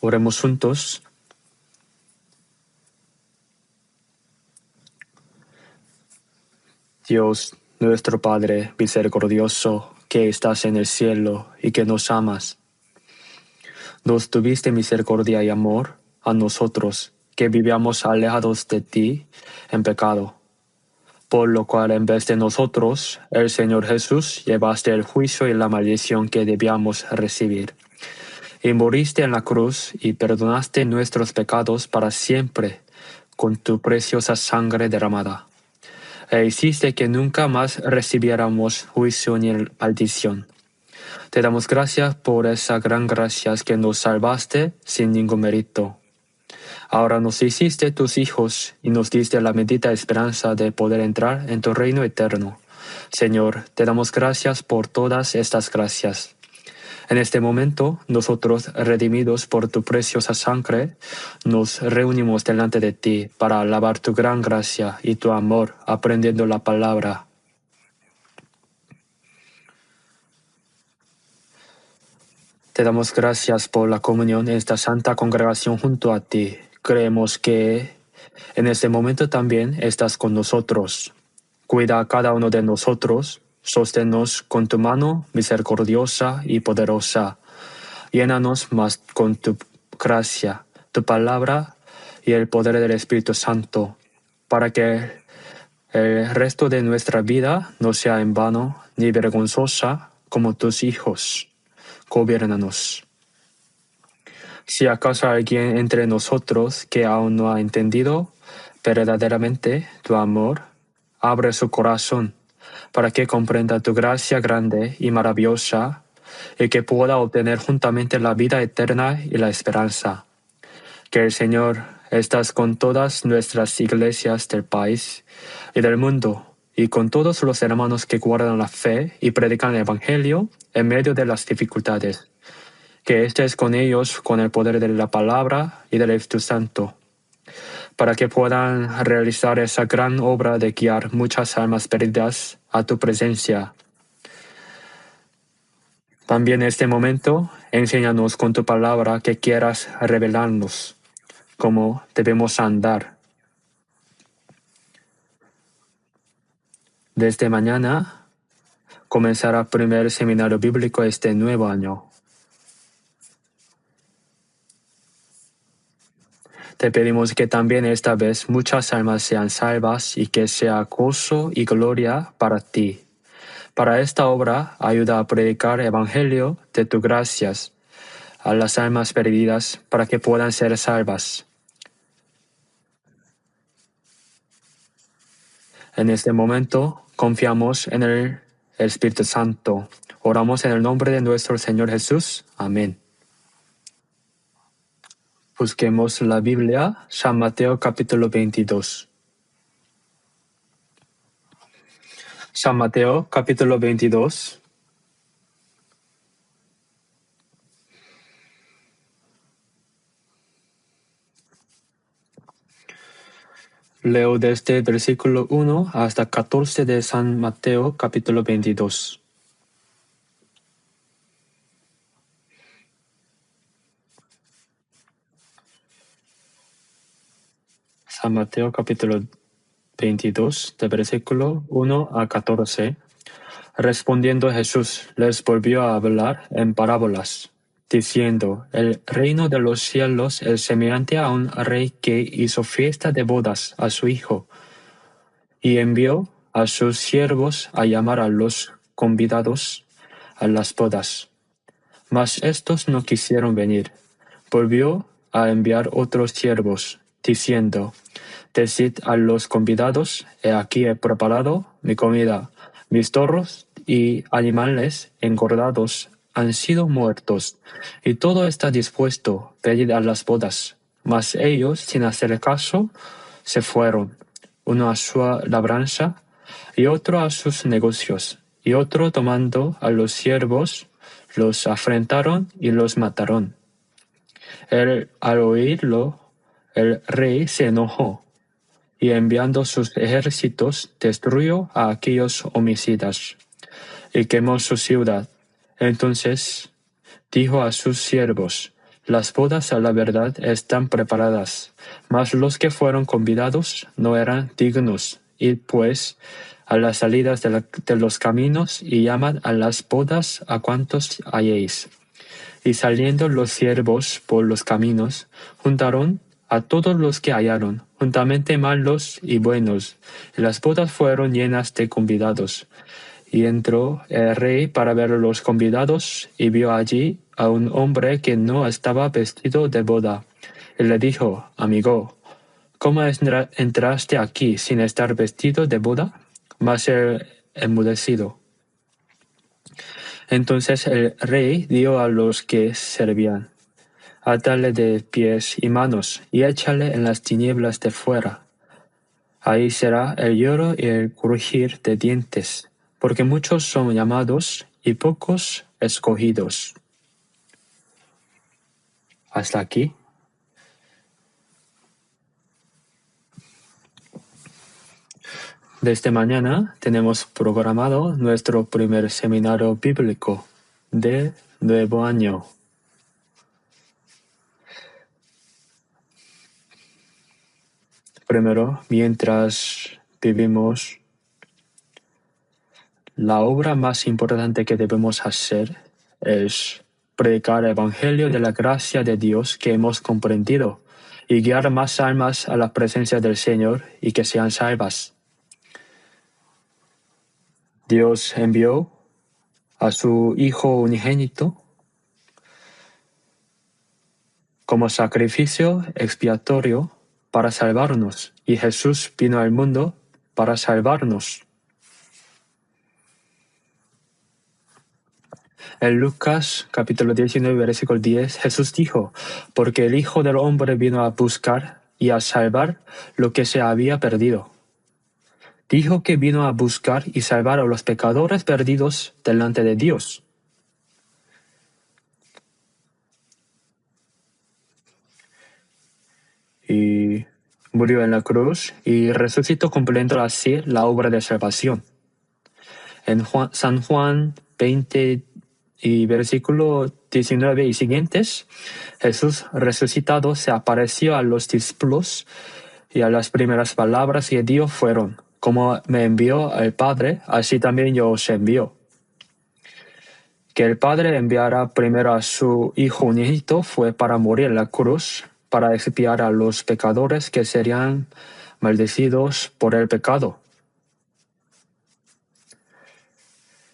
Oremos juntos. Dios, nuestro Padre misericordioso, que estás en el cielo y que nos amas, nos tuviste misericordia y amor a nosotros, que vivíamos alejados de ti en pecado. Por lo cual, en vez de nosotros, el Señor Jesús, llevaste el juicio y la maldición que debíamos recibir. Y moriste en la cruz y perdonaste nuestros pecados para siempre con tu preciosa sangre derramada. E hiciste que nunca más recibiéramos juicio ni maldición. Te damos gracias por esa gran gracia que nos salvaste sin ningún mérito. Ahora nos hiciste tus hijos y nos diste la bendita esperanza de poder entrar en tu reino eterno. Señor, te damos gracias por todas estas gracias. En este momento, nosotros, redimidos por tu preciosa sangre, nos reunimos delante de ti para alabar tu gran gracia y tu amor, aprendiendo la palabra. Te damos gracias por la comunión en esta santa congregación junto a ti. Creemos que en este momento también estás con nosotros. Cuida a cada uno de nosotros, sosténnos con tu mano misericordiosa y poderosa. Llénanos más con tu gracia, tu palabra y el poder del Espíritu Santo, para que el resto de nuestra vida no sea en vano ni vergonzosa como tus hijos. Gobiérnanos. Si acaso alguien entre nosotros que aún no ha entendido verdaderamente tu amor, abre su corazón para que comprenda tu gracia grande y maravillosa y que pueda obtener juntamente la vida eterna y la esperanza. Que el Señor estás con todas nuestras iglesias del país y del mundo y con todos los hermanos que guardan la fe y predican el Evangelio en medio de las dificultades. Que estés con ellos con el poder de la palabra y del Espíritu Santo, para que puedan realizar esa gran obra de guiar muchas almas perdidas a tu presencia. También en este momento, enséñanos con tu palabra que quieras revelarnos cómo debemos andar. Desde mañana comenzará el primer seminario bíblico este nuevo año. Te pedimos que también esta vez muchas almas sean salvas y que sea gozo y gloria para ti. Para esta obra, ayuda a predicar el Evangelio de tus gracias a las almas perdidas para que puedan ser salvas. En este momento, confiamos en el Espíritu Santo. Oramos en el nombre de nuestro Señor Jesús. Amén. Busquemos la Biblia, San Mateo capítulo 22. San Mateo capítulo 22. Leo desde el versículo 1 hasta 14 de San Mateo capítulo 22. San Mateo capítulo 22, de versículo 1 a 14. Respondiendo Jesús, les volvió a hablar en parábolas, diciendo: El reino de los cielos es semejante a un rey que hizo fiesta de bodas a su hijo, y envió a sus siervos a llamar a los convidados a las bodas. Mas estos no quisieron venir. Volvió a enviar otros siervos, diciendo: Decid a los convidados: He aquí he preparado mi comida. Mis toros y animales engordados han sido muertos, y todo está dispuesto. Venid a las bodas. Mas ellos, sin hacer caso, se fueron, uno a su labranza y otro a sus negocios. Y otro, tomando a los siervos, los afrentaron y los mataron. Al oírlo, el rey se enojó, y enviando sus ejércitos, destruyó a aquellos homicidas, y quemó su ciudad. Entonces dijo a sus siervos: Las bodas a la verdad están preparadas, mas los que fueron convidados no eran dignos. Id pues a las salidas de los caminos y llamad a las bodas a cuantos halléis. Y saliendo los siervos por los caminos, juntaron a todos los que hallaron, juntamente malos y buenos, y las bodas fueron llenas de convidados. Y entró el rey para ver a los convidados, y vio allí a un hombre que no estaba vestido de boda. Y le dijo: Amigo, ¿cómo entraste aquí sin estar vestido de boda? Mas él enmudecido. Entonces el rey dijo a los que servían: Atale de pies y manos, y échale en las tinieblas de fuera. Ahí será el lloro y el crujir de dientes, porque muchos son llamados y pocos escogidos. Hasta aquí. Desde mañana tenemos programado nuestro primer seminario bíblico de nuevo año. Primero, mientras vivimos, la obra más importante que debemos hacer es predicar el Evangelio de la gracia de Dios que hemos comprendido y guiar más almas a la presencia del Señor y que sean salvas. Dios envió a su Hijo unigénito como sacrificio expiatorio para salvarnos, y Jesús vino al mundo para salvarnos. En Lucas capítulo 19, versículo 10, Jesús dijo: Porque el Hijo del Hombre vino a buscar y a salvar lo que se había perdido. Dijo que vino a buscar y salvar a los pecadores perdidos delante de Dios. Y murió en la cruz y resucitó cumpliendo así la obra de salvación. En San Juan 20 y versículo 19 y siguientes, Jesús resucitado se apareció a los discípulos y a las primeras palabras que dio fueron: Como me envió el Padre, así también yo os envío. Que el Padre enviara primero a su Hijo unigénito fue para morir en la cruz, para expiar a los pecadores que serían maldecidos por el pecado.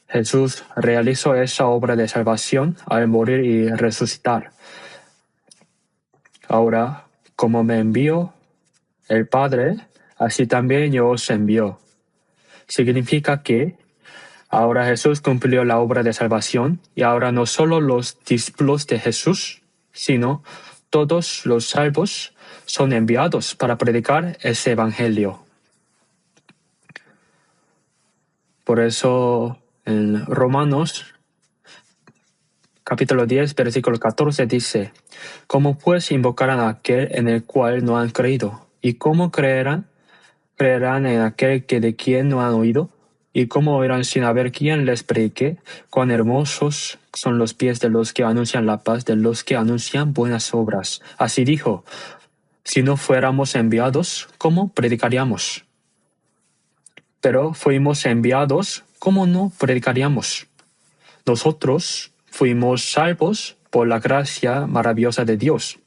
Jesús realizó esa obra de salvación al morir y resucitar. Ahora, como me envió el Padre, así también yo os envío. Significa que ahora Jesús cumplió la obra de salvación y ahora no solo los discípulos de Jesús, sino todos los salvos son enviados para predicar ese evangelio. Por eso en Romanos capítulo 10, versículo 14 dice: ¿Cómo pues invocarán a aquel en el cual no han creído? ¿Y cómo creerán en aquel de quien no han oído? ¿Y cómo oirán sin haber quien les predique? Cuán hermosos son los pies de los que anuncian la paz, de los que anuncian buenas obras. Así dijo: si no fuéramos enviados, ¿cómo predicaríamos? Pero fuimos enviados, ¿cómo no predicaríamos? Nosotros fuimos salvos por la gracia maravillosa de Dios.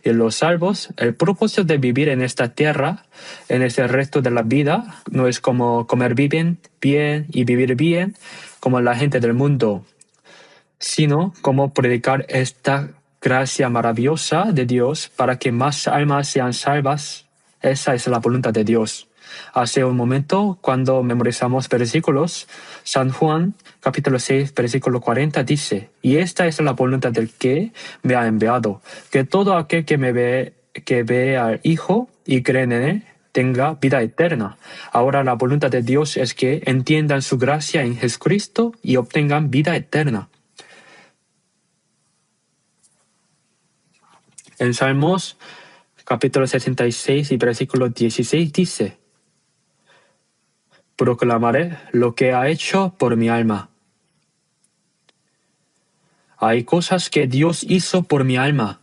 Y los salvos, el propósito de vivir en esta tierra, en este resto de la vida, no es como comer bien y vivir bien, como la gente del mundo, sino como predicar esta gracia maravillosa de Dios para que más almas sean salvas. Esa es la voluntad de Dios. Hace un momento, cuando memorizamos versículos, San Juan, capítulo 6, versículo 40, dice: Y esta es la voluntad del que me ha enviado, que todo aquel que ve al Hijo y cree en él, tenga vida eterna. Ahora la voluntad de Dios es que entiendan su gracia en Jesucristo y obtengan vida eterna. En Salmos, capítulo 66 y versículo 16 dice: Proclamaré lo que ha hecho por mi alma. Hay cosas que Dios hizo por mi alma.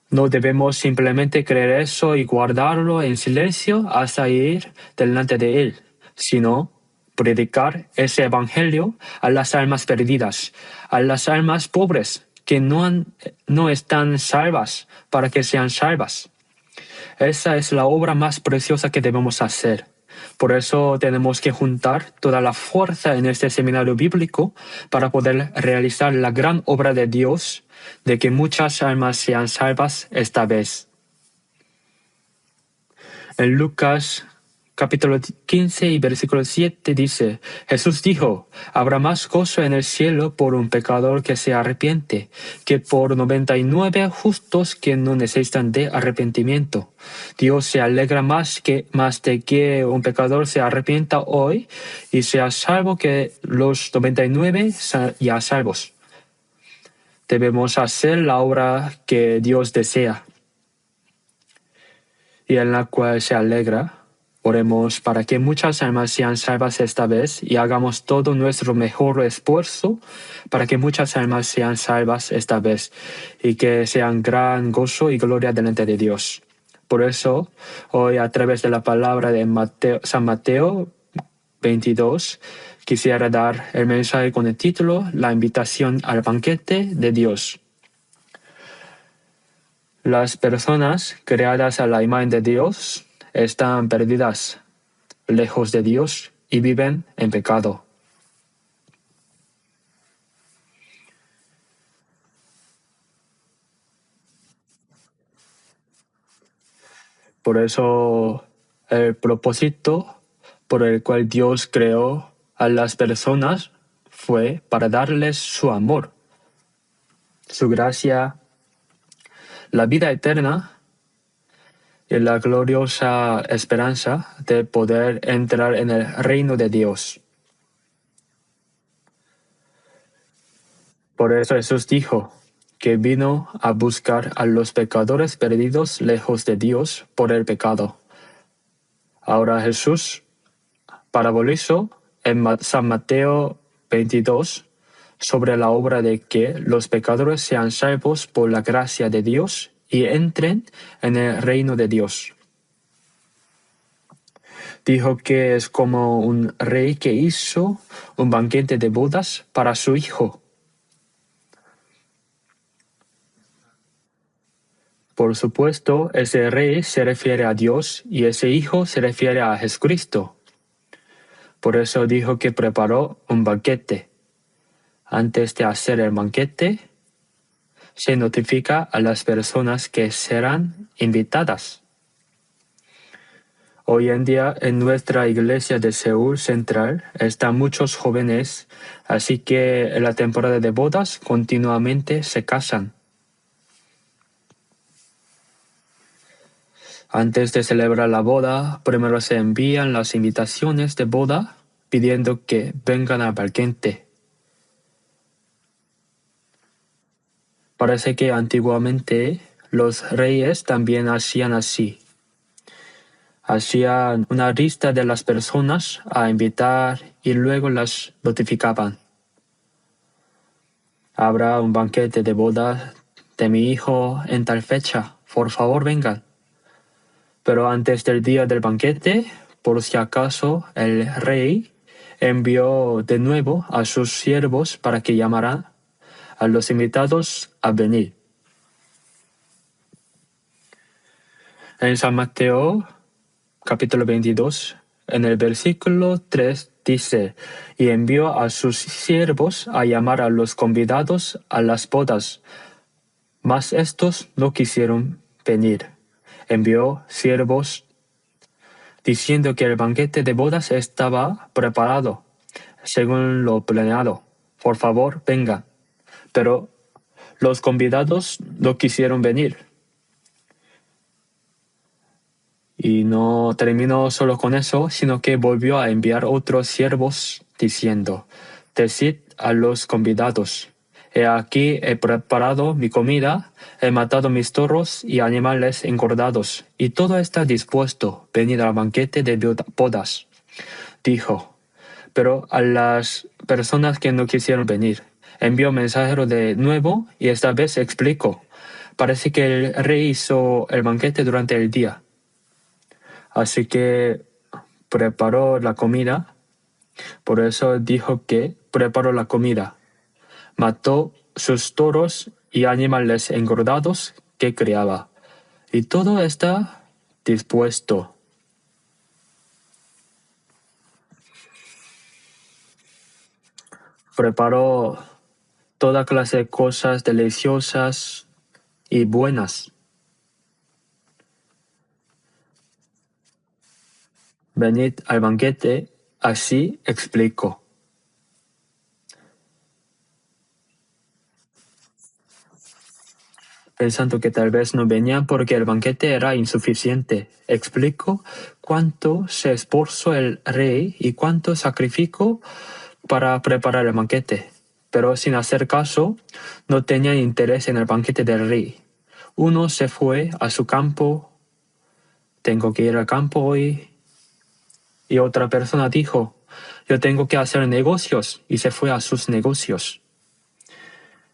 No debemos simplemente creer eso y guardarlo en silencio hasta ir delante de Él, sino predicar ese evangelio a las almas perdidas, a las almas pobres que no están salvas, para que sean salvas. Esa es la obra más preciosa que debemos hacer. Por eso tenemos que juntar toda la fuerza en este seminario bíblico para poder realizar la gran obra de Dios, de que muchas almas sean salvas esta vez. En Lucas capítulo 15 y versículo 7 dice, Jesús dijo, habrá más gozo en el cielo por un pecador que se arrepiente, que por 99 justos que no necesitan de arrepentimiento. Dios se alegra más de que un pecador se arrepienta hoy y sea salvo que los 99 ya salvos. Debemos hacer la obra que Dios desea y en la cual se alegra. Oremos para que muchas almas sean salvas esta vez y hagamos todo nuestro mejor esfuerzo para que muchas almas sean salvas esta vez y que sean gran gozo y gloria delante de Dios. Por eso, hoy a través de la palabra de San Mateo 22, quisiera dar el mensaje con el título La invitación al banquete de Dios. Las personas creadas a la imagen de Dios están perdidas, lejos de Dios y viven en pecado. Por eso el propósito por el cual Dios creó a las personas fue para darles su amor, su gracia, la vida eterna y la gloriosa esperanza de poder entrar en el reino de Dios. Por eso Jesús dijo que vino a buscar a los pecadores perdidos lejos de Dios por el pecado. Ahora Jesús parabolizó en San Mateo 22 sobre la obra de que los pecadores sean salvos por la gracia de Dios y entren en el reino de Dios. Dijo que es como un rey que hizo un banquete de bodas para su hijo. Por supuesto, ese rey se refiere a Dios y ese hijo se refiere a Jesucristo. Por eso dijo que preparó un banquete. Antes de hacer el banquete, se notifica a las personas que serán invitadas. Hoy en día en nuestra iglesia de Seúl Central están muchos jóvenes, así que en la temporada de bodas continuamente se casan. Antes de celebrar la boda, primero se envían las invitaciones de boda pidiendo que vengan al banquete. Parece que antiguamente los reyes también hacían así. Hacían una lista de las personas a invitar y luego las notificaban. Habrá un banquete de boda de mi hijo en tal fecha, por favor vengan. Pero antes del día del banquete, por si acaso, el rey envió de nuevo a sus siervos para que llamaran a los invitados a venir. En San Mateo, capítulo 22, en el versículo 3 dice, y envió a sus siervos a llamar a los convidados a las bodas, mas estos no quisieron venir. Envió siervos diciendo que el banquete de bodas estaba preparado, según lo planeado. Por favor, vengan. Pero los convidados no quisieron venir. Y no terminó solo con eso, sino que volvió a enviar otros siervos diciendo, decid a los convidados, he aquí he preparado mi comida, he matado mis toros y animales engordados, y todo está dispuesto, venid al banquete de bodas. Dijo, pero a las personas que no quisieron venir, envió mensajero de nuevo y esta vez explicó, Parece que el rey hizo el banquete durante el día. Así que preparó la comida. Por eso dijo que preparó la comida. Mató sus toros y animales engordados que criaba. Y todo está dispuesto. Preparó toda clase de cosas deliciosas y buenas. Venid al banquete, así explicó. Pensando que tal vez no venían porque el banquete era insuficiente. Explicó cuánto se esforzó el rey y cuánto sacrificó para preparar el banquete. Pero sin hacer caso, no tenía interés en el banquete del rey. Uno se fue a su campo. Tengo que ir al campo hoy. Y otra persona dijo, yo tengo que hacer negocios, y se fue a sus negocios.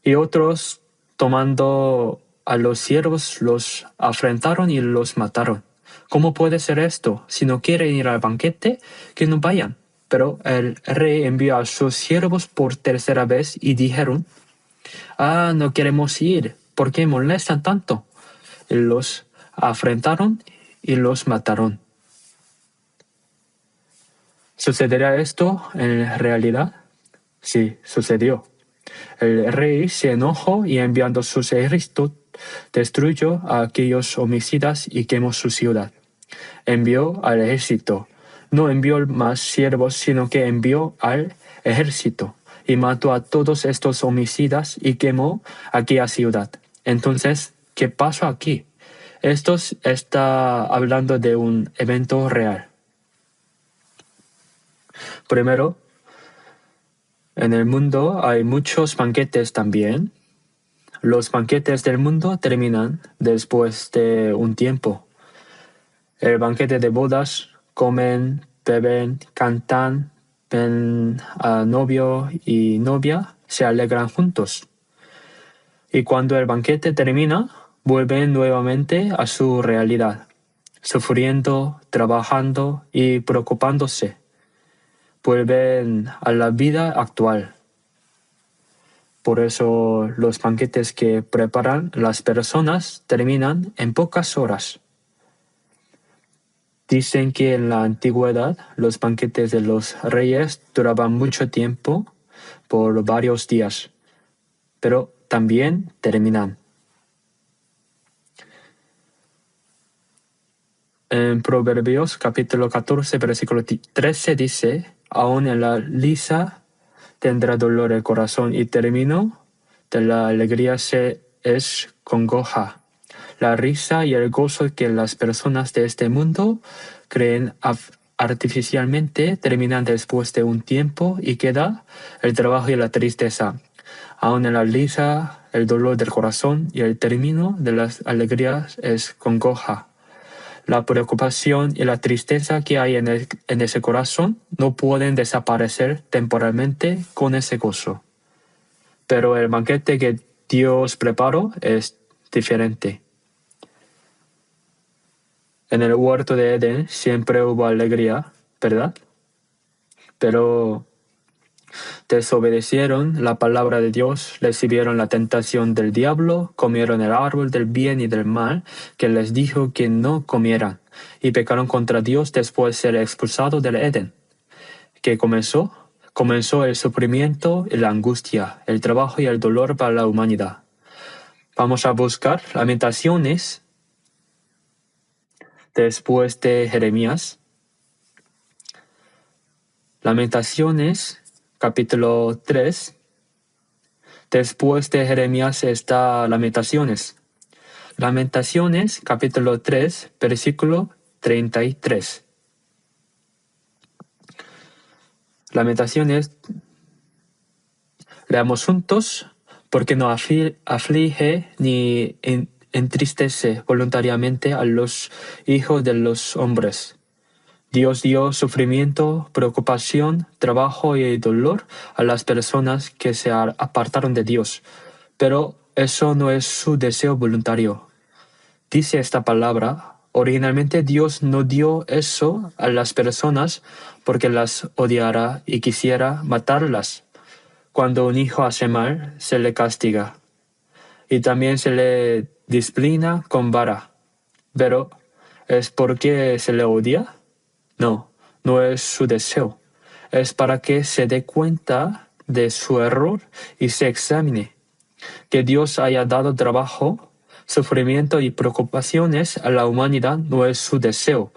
Y otros, tomando a los siervos, los afrentaron y los mataron. ¿Cómo puede ser esto? Si no quieren ir al banquete, que no vayan. Pero el rey envió a sus siervos por tercera vez y dijeron, no queremos ir. ¿Por qué molestan tanto? Y los afrentaron y los mataron. ¿Sucederá esto en realidad? Sí, sucedió. El rey se enojó y enviando sus ejércitos destruyó a aquellos homicidas y quemó su ciudad. Envió al ejército. No envió más siervos, sino que envió al ejército y mató a todos estos homicidas y quemó aquella ciudad. Entonces, ¿qué pasó aquí? Esto está hablando de un evento real. Primero, en el mundo hay muchos banquetes también. Los banquetes del mundo terminan después de un tiempo. El banquete de bodas, comen, beben, cantan, ven a novio y novia, se alegran juntos. Y cuando el banquete termina, vuelven nuevamente a su realidad, sufriendo, trabajando y preocupándose. Vuelven a la vida actual. Por eso los banquetes que preparan las personas terminan en pocas horas. Dicen que en la antigüedad los banquetes de los reyes duraban mucho tiempo, por varios días, pero también terminan. En Proverbios capítulo 14, versículo 13 dice, aún en la lisa tendrá dolor el corazón y término de la alegría es congoja. La risa y el gozo que las personas de este mundo creen artificialmente terminan después de un tiempo y queda el trabajo y la tristeza. Aún en la lisa, el dolor del corazón y el término de las alegrías es congoja. La preocupación y la tristeza que hay en ese corazón no pueden desaparecer temporalmente con ese gozo. Pero el banquete que Dios preparó es diferente. En el huerto de Edén siempre hubo alegría, ¿verdad? Pero desobedecieron la palabra de Dios, recibieron la tentación del diablo, comieron el árbol del bien y del mal, que les dijo que no comieran, y pecaron contra Dios después de ser expulsados del Edén. ¿Qué comenzó? Comenzó el sufrimiento y la angustia, el trabajo y el dolor para la humanidad. Vamos a buscar Lamentaciones después de Jeremías. Lamentaciones, capítulo 3. Después de Jeremías está Lamentaciones. Lamentaciones, capítulo 3, versículo 33. Lamentaciones, leamos juntos, porque no aflige ni entristece voluntariamente a los hijos de los hombres. Dios dio sufrimiento, preocupación, trabajo y dolor a las personas que se apartaron de Dios, pero eso no es su deseo voluntario. Dice esta palabra, originalmente Dios no dio eso a las personas porque las odiara y quisiera matarlas. Cuando un hijo hace mal, se le castiga y también se le disciplina con vara. Pero, ¿es porque se le odia? No, no es su deseo. Es para que se dé cuenta de su error y se examine. Que Dios haya dado trabajo, sufrimiento y preocupaciones a la humanidad no es su deseo.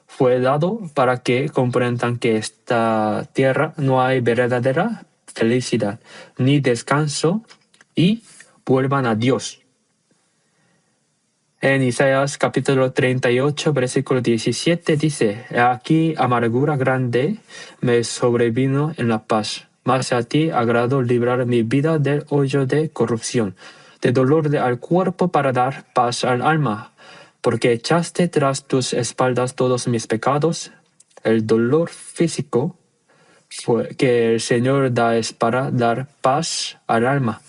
Fue dado para que comprendan que esta tierra no hay verdadera felicidad ni descanso y vuelvan a Dios. En Isaías capítulo 38, versículo 17 dice, aquí amargura grande me sobrevino en la paz, mas a ti agrado librar mi vida del hoyo de corrupción, de dolor al cuerpo para dar paz al alma, porque echaste tras tus espaldas todos mis pecados, el dolor físico que el Señor da es para dar paz al alma.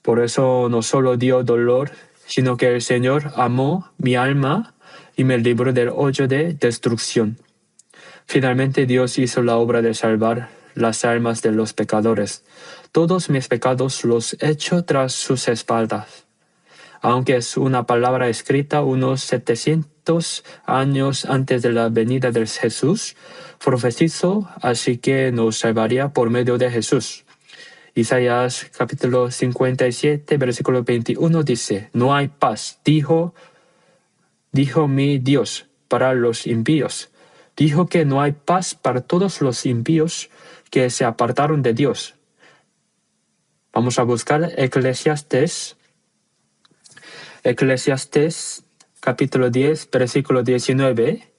Por eso no solo dio dolor, sino que el Señor amó mi alma y me libró del hoyo de destrucción. Finalmente Dios hizo la obra de salvar las almas de los pecadores. Todos mis pecados los echó tras sus espaldas. Aunque es una palabra escrita unos 700 años antes de la venida de Jesús, profetizó así que nos salvaría por medio de Jesús. Isaías capítulo 57, versículo 21 dice, no hay paz, dijo mi Dios, para los impíos. Dijo que no hay paz para todos los impíos que se apartaron de Dios. Vamos a buscar Eclesiastés capítulo 10, versículo 19.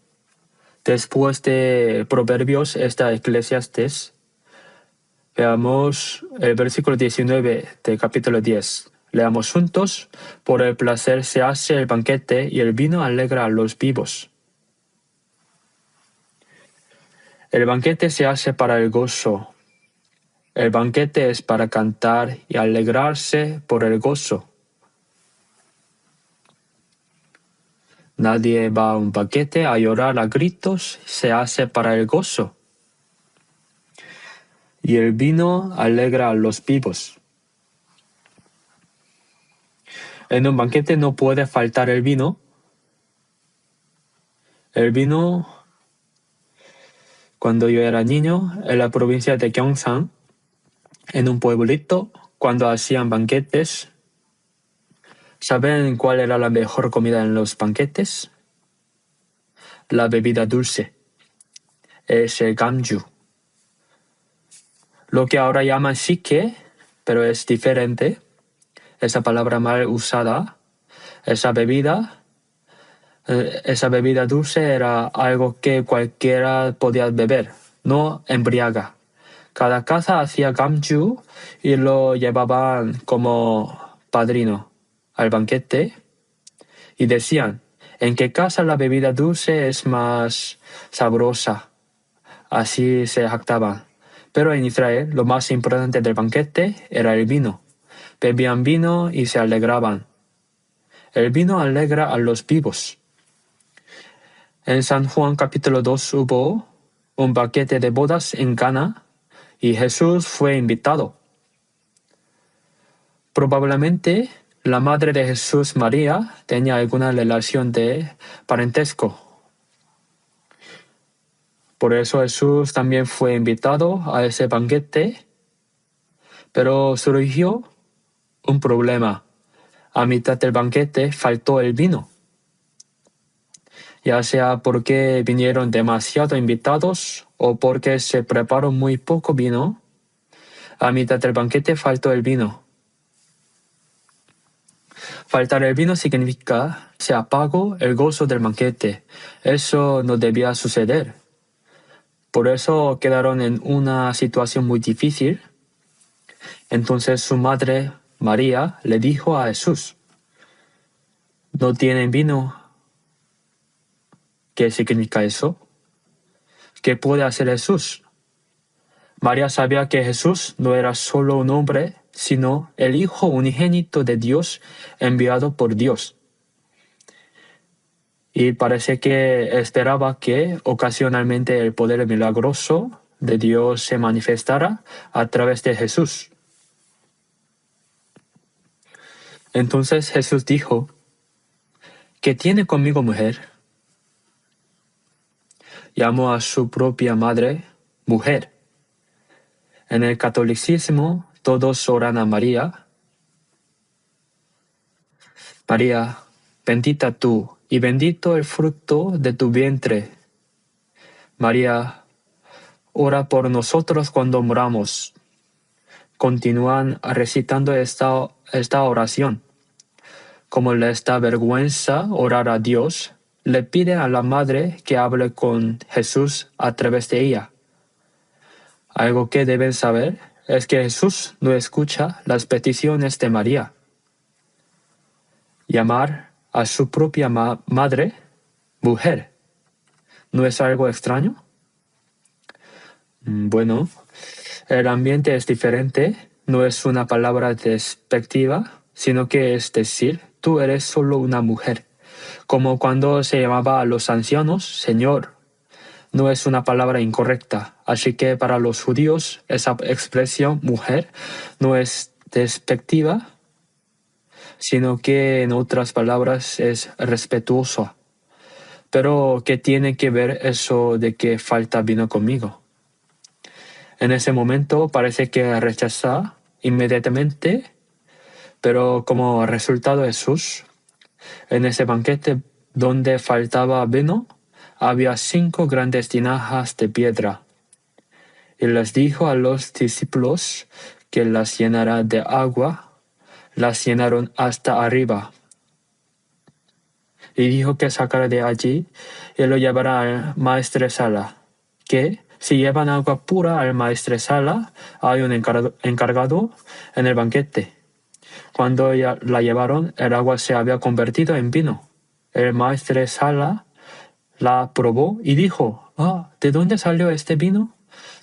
Después de Proverbios está Eclesiastés. Veamos el versículo 19 del capítulo 10. Leamos juntos. Por el placer se hace el banquete y el vino alegra a los vivos. El banquete se hace para el gozo. El banquete es para cantar y alegrarse por el gozo. Nadie va a un banquete a llorar a gritos, se hace para el gozo. Y el vino alegra a los vivos. En un banquete no puede faltar el vino. El vino, cuando yo era niño, en la provincia de Gyeongsang, en un pueblito, cuando hacían banquetes, ¿saben cuál era la mejor comida en los banquetes? La bebida dulce. Es el gamju. Lo que ahora llaman sike, pero es diferente. Esa palabra mal usada. Esa bebida dulce era algo que cualquiera podía beber, no embriaga. Cada casa hacía gamju y lo llevaban como padrino al banquete y decían, ¿en qué casa la bebida dulce es más sabrosa? Así se jactaban. Pero en Israel lo más importante del banquete era el vino. Bebían vino y se alegraban. El vino alegra a los vivos. En San Juan capítulo 2 hubo un banquete de bodas en Cana y Jesús fue invitado. Probablemente la madre de Jesús, María, tenía alguna relación de parentesco. Por eso Jesús también fue invitado a ese banquete, pero surgió un problema. A mitad del banquete faltó el vino. Ya sea porque vinieron demasiado invitados o porque se preparó muy poco vino, a mitad del banquete faltó el vino. Faltar el vino significa se apagó el gozo del banquete. Eso no debía suceder. Por eso quedaron en una situación muy difícil. Entonces su madre, María, le dijo a Jesús, ¿no tienen vino? ¿Qué significa eso? ¿Qué puede hacer Jesús? María sabía que Jesús no era solo un hombre, sino el Hijo unigénito de Dios enviado por Dios. Y parece que esperaba que ocasionalmente el poder milagroso de Dios se manifestara a través de Jesús. Entonces Jesús dijo: ¿qué tiene conmigo, mujer? Llamó a su propia madre mujer. En el catolicismo todos oran a María: María, bendita tú y bendito el fruto de tu vientre. María, ora por nosotros cuando moramos. Continúan recitando esta oración. Como les da vergüenza orar a Dios, le pide a la madre que hable con Jesús a través de ella. Algo que deben saber es que Jesús no escucha las peticiones de María. Llamar a su propia madre mujer, ¿no es algo extraño? Bueno, el ambiente es diferente, no es una palabra despectiva, sino que es decir, tú eres solo una mujer. Como cuando se llamaba a los ancianos Señor. No es una palabra incorrecta, así que para los judíos esa expresión mujer no es despectiva, sino que en otras palabras es respetuosa. Pero ¿qué tiene que ver eso de que falta vino conmigo? En ese momento parece que rechaza inmediatamente, pero como resultado Jesús, en ese banquete donde faltaba vino, había 5 grandes tinajas de piedra. Y les dijo a los discípulos que las llenara de agua. Las llenaron hasta arriba. Y dijo que sacara de allí y lo llevara al maestresala, que si llevan agua pura al maestresala, hay un encargado en el banquete. Cuando la llevaron, el agua se había convertido en vino. El maestresala la probó y dijo: ¿de dónde salió este vino?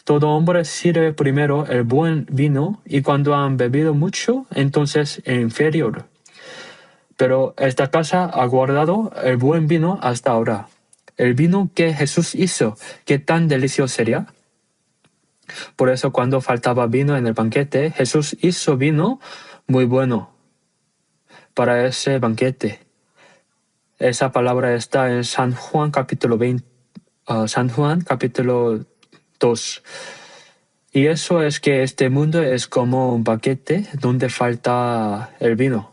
Todo hombre sirve primero el buen vino, y cuando han bebido mucho, entonces el inferior. Pero esta casa ha guardado el buen vino hasta ahora. El vino que Jesús hizo, ¿qué tan delicioso sería? Por eso cuando faltaba vino en el banquete, Jesús hizo vino muy bueno para ese banquete. Esa palabra está en San Juan capítulo 2. Y eso es que este mundo es como un banquete donde falta el vino.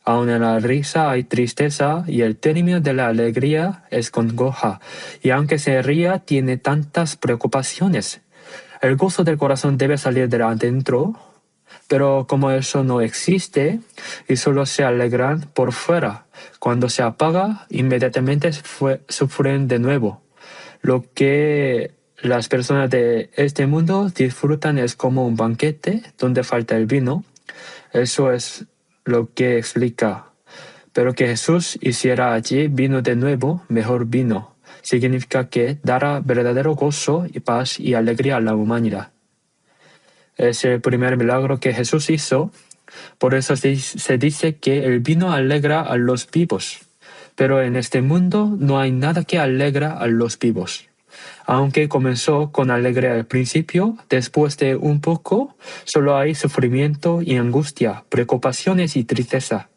Aun en la risa hay tristeza, y el término de la alegría es congoja. Y aunque se ría, tiene tantas preocupaciones. El gozo del corazón debe salir de adentro, pero como eso no existe y solo se alegran por fuera, cuando se apaga, inmediatamente sufren de nuevo. Lo que las personas de este mundo disfrutan es como un banquete donde falta el vino. Eso es lo que explica. Pero que Jesús hiciera allí vino de nuevo, mejor vino, significa que dará verdadero gozo y paz y alegría a la humanidad. Es el primer milagro que Jesús hizo. Por eso se dice que el vino alegra a los vivos. Pero en este mundo no hay nada que alegra a los vivos. Aunque comenzó con alegría al principio, después de un poco, solo hay sufrimiento y angustia, preocupaciones y tristeza.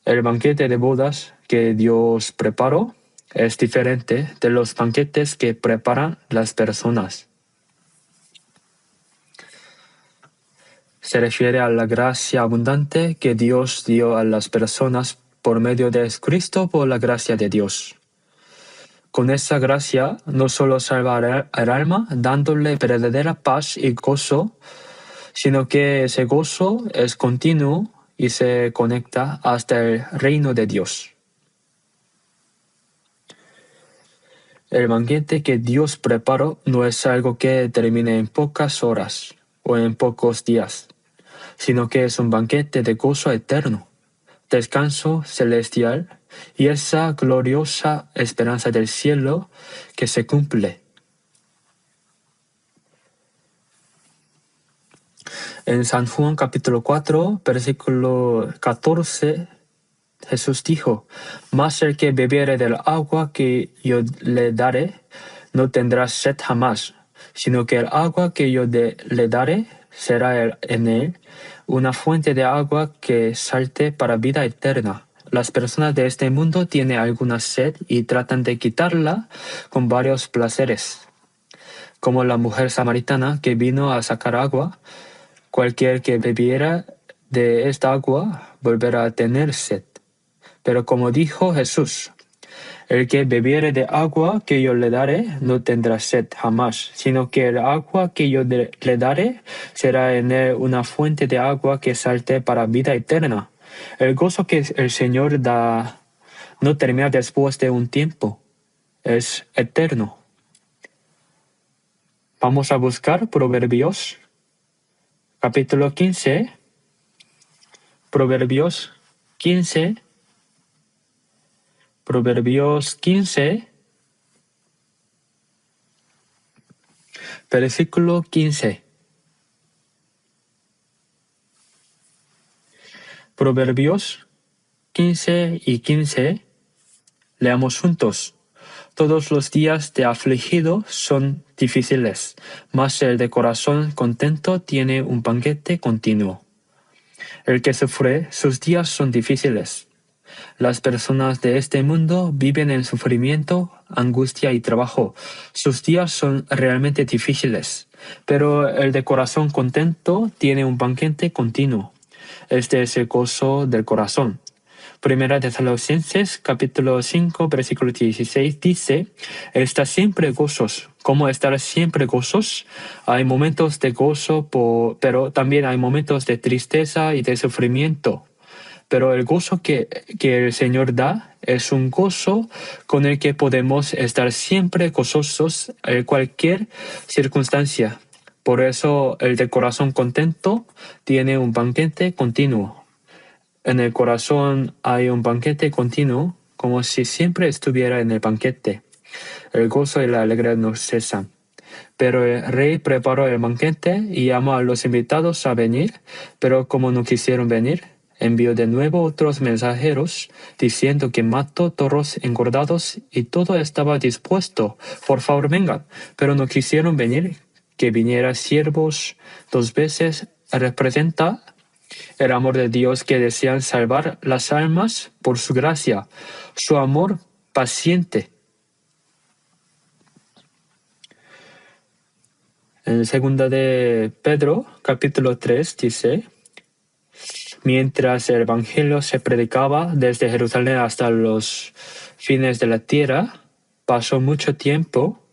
El banquete de bodas que Dios preparó es diferente de los banquetes que preparan las personas. Se refiere a la gracia abundante que Dios dio a las personas por medio de Cristo, por la gracia de Dios. Con esa gracia no solo salva al alma, dándole verdadera paz y gozo, sino que ese gozo es continuo y se conecta hasta el reino de Dios. El banquete que Dios preparó no es algo que termine en pocas horas o en pocos días, sino que es un banquete de gozo eterno, descanso celestial y esa gloriosa esperanza del cielo que se cumple. En San Juan capítulo 4, versículo 14, Jesús dijo: Mas el que bebiere del agua que yo le daré, no tendrá sed jamás, sino que el agua que yo le daré será en él una fuente de agua que salte para vida eterna. Las personas de este mundo tienen alguna sed y tratan de quitarla con varios placeres, como la mujer samaritana que vino a sacar agua. Cualquier que bebiera de esta agua volverá a tener sed. Pero como dijo Jesús, el que bebiere de agua que yo le daré no tendrá sed jamás, sino que el agua que yo le daré será en él una fuente de agua que salte para vida eterna. El gozo que el Señor da no termina después de un tiempo, es eterno. Vamos a buscar Proverbios, capítulo 15, Proverbios 15, Proverbios 15, versículo 15. Proverbios 15 y 15. Leamos juntos. Todos los días de afligido son difíciles, mas el de corazón contento tiene un banquete continuo. El que sufre, sus días son difíciles. Las personas de este mundo viven en sufrimiento, angustia y trabajo. Sus días son realmente difíciles, pero el de corazón contento tiene un banquete continuo. Este es el gozo del corazón. Primera de Tesalonicenses, capítulo 5, versículo 16, dice: Está siempre gozos. ¿Cómo estar siempre gozos? Hay momentos de gozo, pero también hay momentos de tristeza y de sufrimiento. Pero el gozo que el Señor da es un gozo con el que podemos estar siempre gozosos en cualquier circunstancia. Por eso el de corazón contento tiene un banquete continuo. En el corazón hay un banquete continuo, como si siempre estuviera en el banquete. El gozo y la alegría no cesan. Pero el rey preparó el banquete y llamó a los invitados a venir, pero como no quisieron venir, envió de nuevo otros mensajeros, diciendo que mató toros engordados y todo estaba dispuesto. Por favor, vengan. Pero no quisieron venir. Que viniera siervos 2 veces representa el amor de Dios, que desean salvar las almas por su gracia, su amor paciente. En 2 de Pedro, capítulo 3, dice: Mientras el Evangelio se predicaba desde Jerusalén hasta los fines de la tierra, pasó mucho tiempo.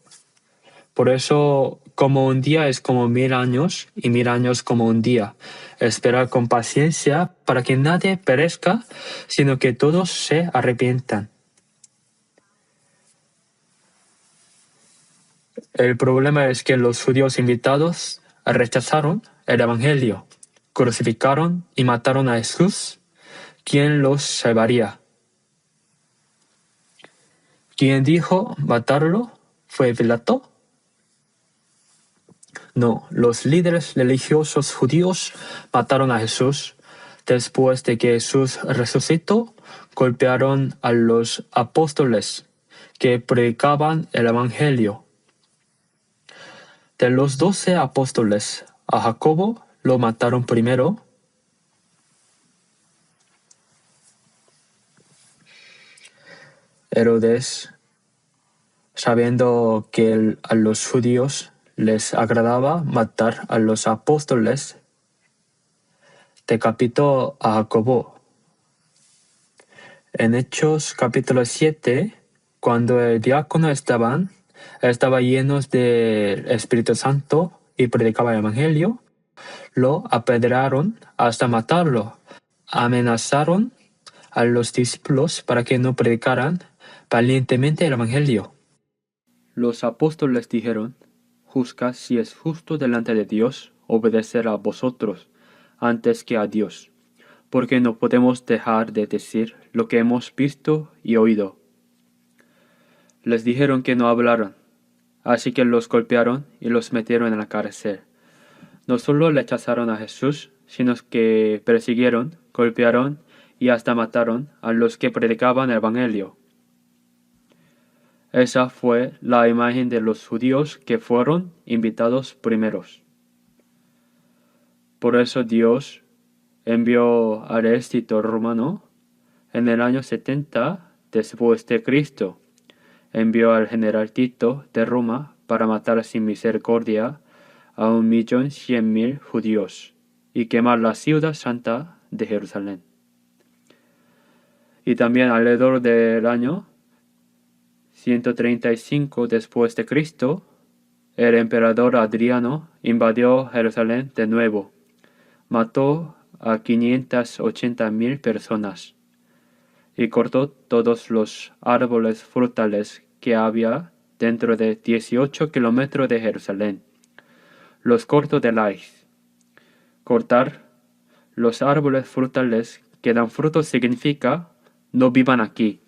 Por eso, como un día es como 1000 años, y 1000 años como un día. Esperar con paciencia para que nadie perezca, sino que todos se arrepientan. El problema es que los judíos invitados rechazaron el Evangelio, crucificaron y mataron a Jesús. ¿Quién los salvaría? ¿Quién dijo matarlo? ¿Fue Pilato? No, los líderes religiosos judíos mataron a Jesús. Después de que Jesús resucitó, golpearon a los apóstoles que predicaban el Evangelio. De los 12 apóstoles, a Jacobo lo mataron primero. Herodes, sabiendo que a los judíos les agradaba matar a los apóstoles, decapitó a Jacobo. En Hechos capítulo 7, cuando el diácono estaba lleno del Espíritu Santo y predicaba el Evangelio, lo apedrearon hasta matarlo. Amenazaron a los discípulos para que no predicaran valientemente el Evangelio. Los apóstoles dijeron: Juzga si es justo delante de Dios obedecer a vosotros antes que a Dios, porque no podemos dejar de decir lo que hemos visto y oído. Les dijeron que no hablaran, así que los golpearon y los metieron en la cárcel. no solo rechazaron a Jesús, sino que persiguieron, golpearon y hasta mataron a los que predicaban el Evangelio. Esa fue la imagen de los judíos que fueron invitados primeros. Por eso Dios envió al ejército romano en el año 70 después de Cristo. Envió al general Tito de Roma para matar sin misericordia a 1.100.000 judíos y quemar la ciudad santa de Jerusalén. Y también alrededor del año 135 después de Cristo, el emperador Adriano invadió Jerusalén de nuevo. Mató a 580.000 personas y cortó todos los árboles frutales que había dentro de 18 kilómetros de Jerusalén. Los cortó de raíz. Cortar los árboles frutales que dan frutos significa no vivan aquí.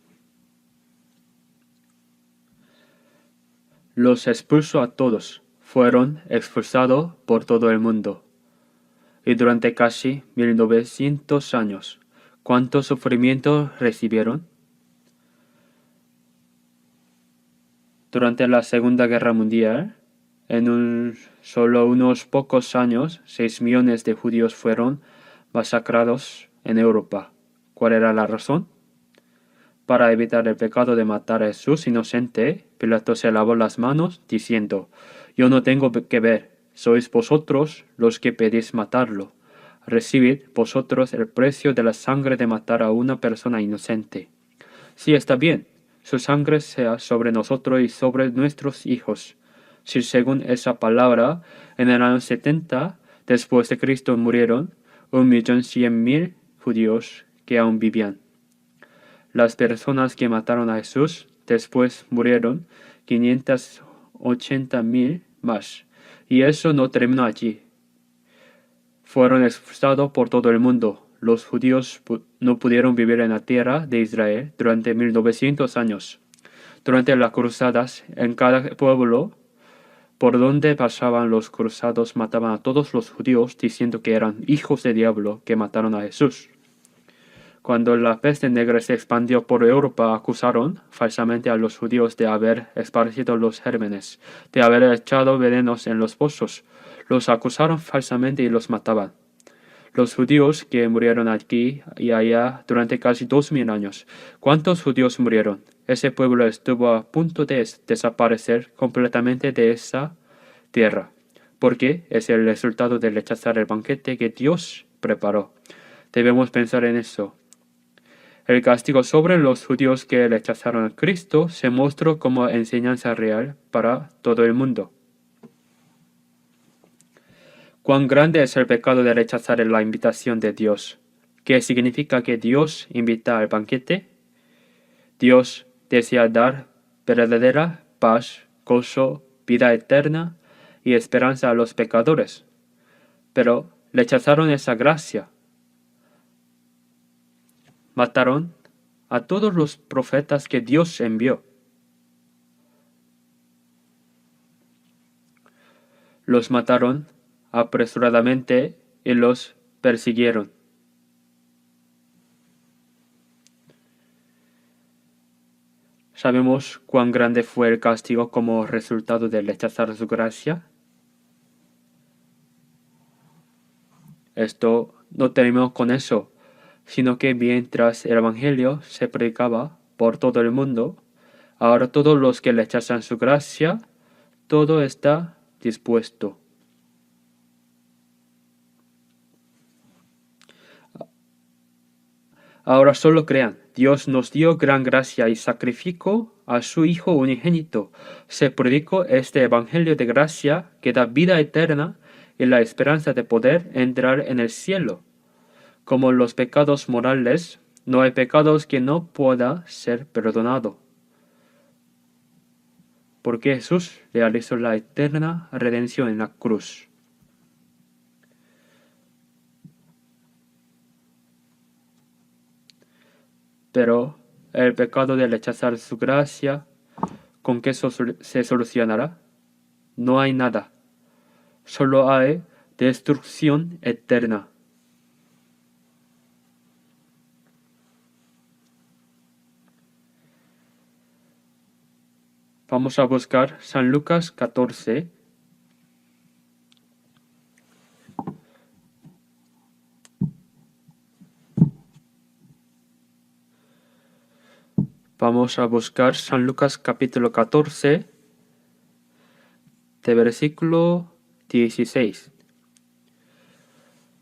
Los expulsó a todos. Fueron expulsados por todo el mundo. Y durante casi 1900 años, ¿cuánto sufrimiento recibieron? Durante la Segunda Guerra Mundial, en solo unos pocos años, 6 millones de judíos fueron masacrados en Europa. ¿Cuál era la razón? Para evitar el pecado de matar a Jesús inocente, Pilato se lavó las manos, diciendo: «Yo no tengo que ver, sois vosotros los que pedís matarlo. Recibid vosotros el precio de la sangre de matar a una persona inocente. Sí, está bien, su sangre sea sobre nosotros y sobre nuestros hijos». Si según esa palabra, en el año 70 después de Cristo murieron 1.100.000 judíos que aún vivían. Las personas que mataron a Jesús después murieron 580.000 más. Y eso no terminó allí. Fueron expulsados por todo el mundo. Los judíos no pudieron vivir en la tierra de Israel durante 1900 años. Durante las cruzadas, en cada pueblo por donde pasaban los cruzados mataban a todos los judíos diciendo que eran hijos de diablo que mataron a Jesús. Cuando la peste negra se expandió por Europa, acusaron falsamente a los judíos de haber esparcido los gérmenes, de haber echado venenos en los pozos. Los acusaron falsamente y los mataban. Los judíos que murieron aquí y allá durante casi 2000 años. ¿Cuántos judíos murieron? Ese pueblo estuvo a punto de desaparecer completamente de esa tierra, porque es el resultado de rechazar el banquete que Dios preparó. Debemos pensar en eso. El castigo sobre los judíos que rechazaron a Cristo se mostró como enseñanza real para todo el mundo. ¿Cuán grande es el pecado de rechazar la invitación de Dios? ¿Qué significa que Dios invita al banquete? Dios desea dar verdadera paz, gozo, vida eterna y esperanza a los pecadores. Pero rechazaron esa gracia. Mataron a todos los profetas que Dios envió. Los mataron apresuradamente y los persiguieron. ¿Sabemos cuán grande fue el castigo como resultado de rechazar su gracia? Esto no terminó con eso, sino que mientras el Evangelio se predicaba por todo el mundo, ahora todos los que rechazan su gracia, todo está dispuesto. Ahora solo crean. Dios nos dio gran gracia y sacrificó a su Hijo unigénito. Se predicó este Evangelio de gracia que da vida eterna y la esperanza de poder entrar en el cielo. Como los pecados morales, no hay pecados que no pueda ser perdonado. Porque Jesús realizó la eterna redención en la cruz. Pero el pecado de rechazar su gracia, ¿con qué se solucionará? No hay nada. Solo hay destrucción eterna. Vamos a buscar San Lucas 14. Vamos a buscar San Lucas capítulo 14, de versículo 16.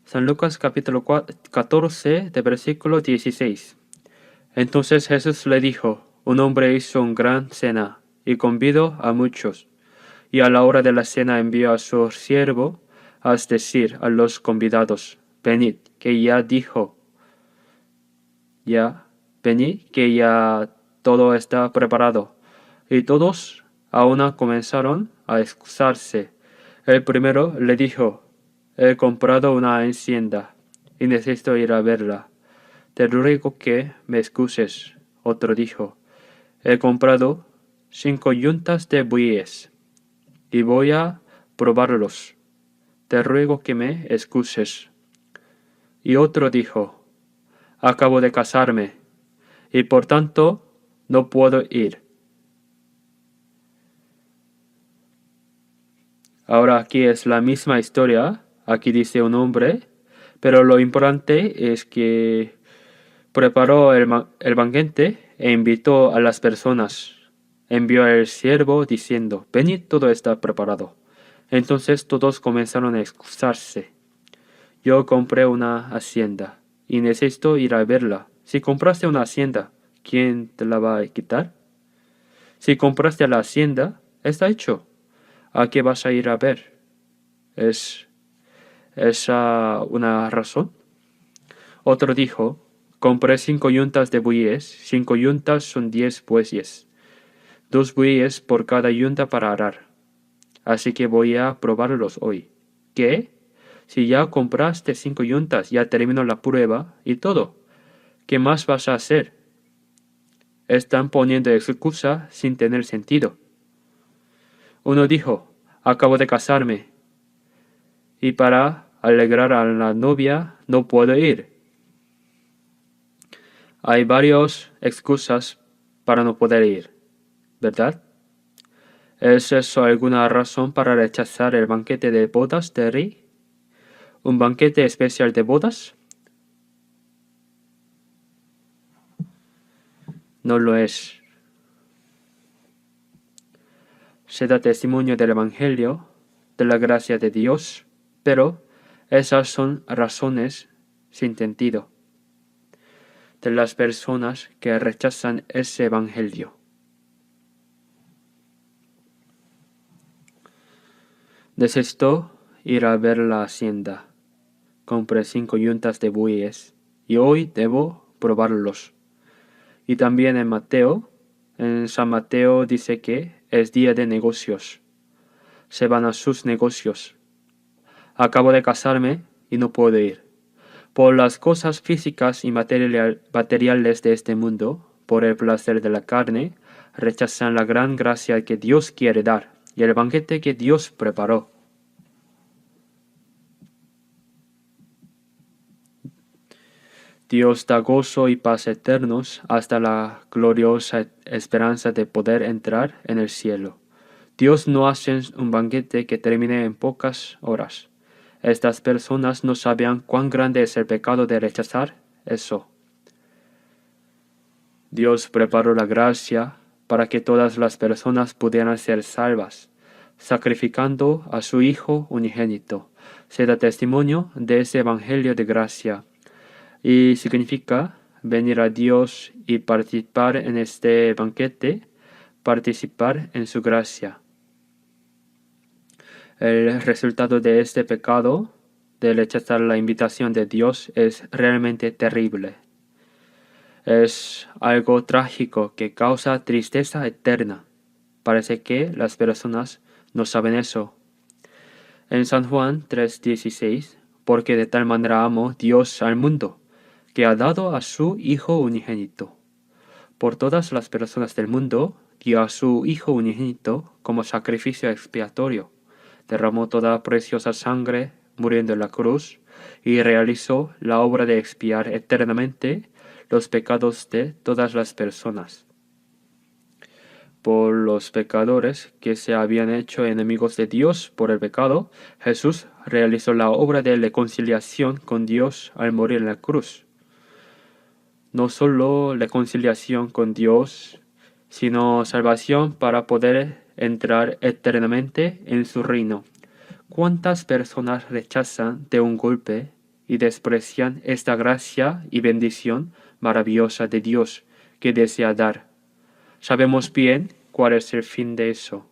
San Lucas capítulo 14, de versículo 16. Entonces Jesús le dijo: un hombre hizo una gran cena y convidó a muchos. Y a la hora de la cena envió a su siervo a decir a los convidados: venid, que ya todo está preparado. Y todos a una comenzaron a excusarse. El primero le dijo: he comprado una hacienda y necesito ir a verla. Te ruego que me excuses. Otro dijo: he comprado 5 yuntas de bueyes y voy a probarlos. Te ruego que me excuses. Y otro dijo: acabo de casarme y por tanto no puedo ir. Ahora aquí es la misma historia. Aquí dice un hombre, pero lo importante es que preparó el banquete e invitó a las personas. Envió al siervo diciendo: venid, todo está preparado. Entonces todos comenzaron a excusarse. Yo compré una hacienda y necesito ir a verla. Si compraste una hacienda, ¿quién te la va a quitar? Si compraste la hacienda, está hecho. ¿A qué vas a ir a ver? ¿Es esa una razón? Otro dijo: compré 5 yuntas de bueyes. 5 yuntas son 10 bueyes. 2 bueyes por cada yunta para arar. Así que voy a probarlos hoy. ¿Qué? Si ya compraste 5 yuntas, ya terminó la prueba y todo. ¿Qué más vas a hacer? Están poniendo excusa sin tener sentido. Uno dijo: acabo de casarme y para alegrar a la novia no puedo ir. Hay varias excusas para no poder ir, ¿verdad? ¿Es eso alguna razón para rechazar el banquete de bodas de rey? ¿Un banquete especial de bodas? No lo es. Se da testimonio del Evangelio, de la gracia de Dios, pero esas son razones sin sentido de las personas que rechazan ese Evangelio. Necesito ir a ver la hacienda. Compré 5 yuntas de bueyes y hoy debo probarlos. Y también en San Mateo dice que es día de negocios. Se van a sus negocios. Acabo de casarme y no puedo ir. Por las cosas físicas y materiales de este mundo, por el placer de la carne, rechazan la gran gracia que Dios quiere dar y el banquete que Dios preparó. Dios da gozo y paz eternos hasta la gloriosa esperanza de poder entrar en el cielo. Dios no hace un banquete que termine en pocas horas. Estas personas no sabían cuán grande es el pecado de rechazar eso. Dios preparó la gracia para que todas las personas pudieran ser salvas, sacrificando a su Hijo unigénito. Se da testimonio de ese Evangelio de gracia y significa venir a Dios y participar en este banquete, participar en su gracia. El resultado de este pecado, de rechazar la invitación de Dios, es realmente terrible. Es algo trágico que causa tristeza eterna. Parece que las personas no saben eso. En San Juan 3:16, porque de tal manera amó Dios al mundo, que ha dado a su Hijo unigénito. Por todas las personas del mundo, dio a su Hijo unigénito como sacrificio expiatorio. Derramó toda preciosa sangre muriendo en la cruz, y realizó la obra de expiar eternamente los pecados de todas las personas. Por los pecadores que se habían hecho enemigos de Dios por el pecado, Jesús realizó la obra de reconciliación con Dios al morir en la cruz. No solo reconciliación con Dios, sino salvación para poder entrar eternamente en su reino. ¿Cuántas personas rechazan de un golpe y desprecian esta gracia y bendición maravillosa de Dios que desea dar? Sabemos bien cuál es el fin de eso.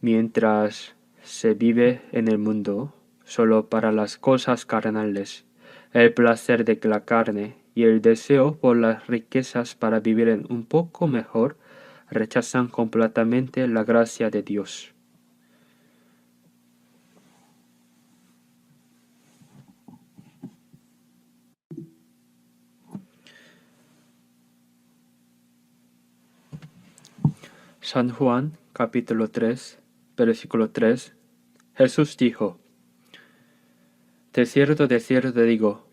Mientras se vive en el mundo solo para las cosas carnales, el placer de la carne y el deseo por las riquezas para vivir en un poco mejor, rechazan completamente la gracia de Dios. San Juan, capítulo 3, versículo 3, Jesús dijo: de cierto te digo,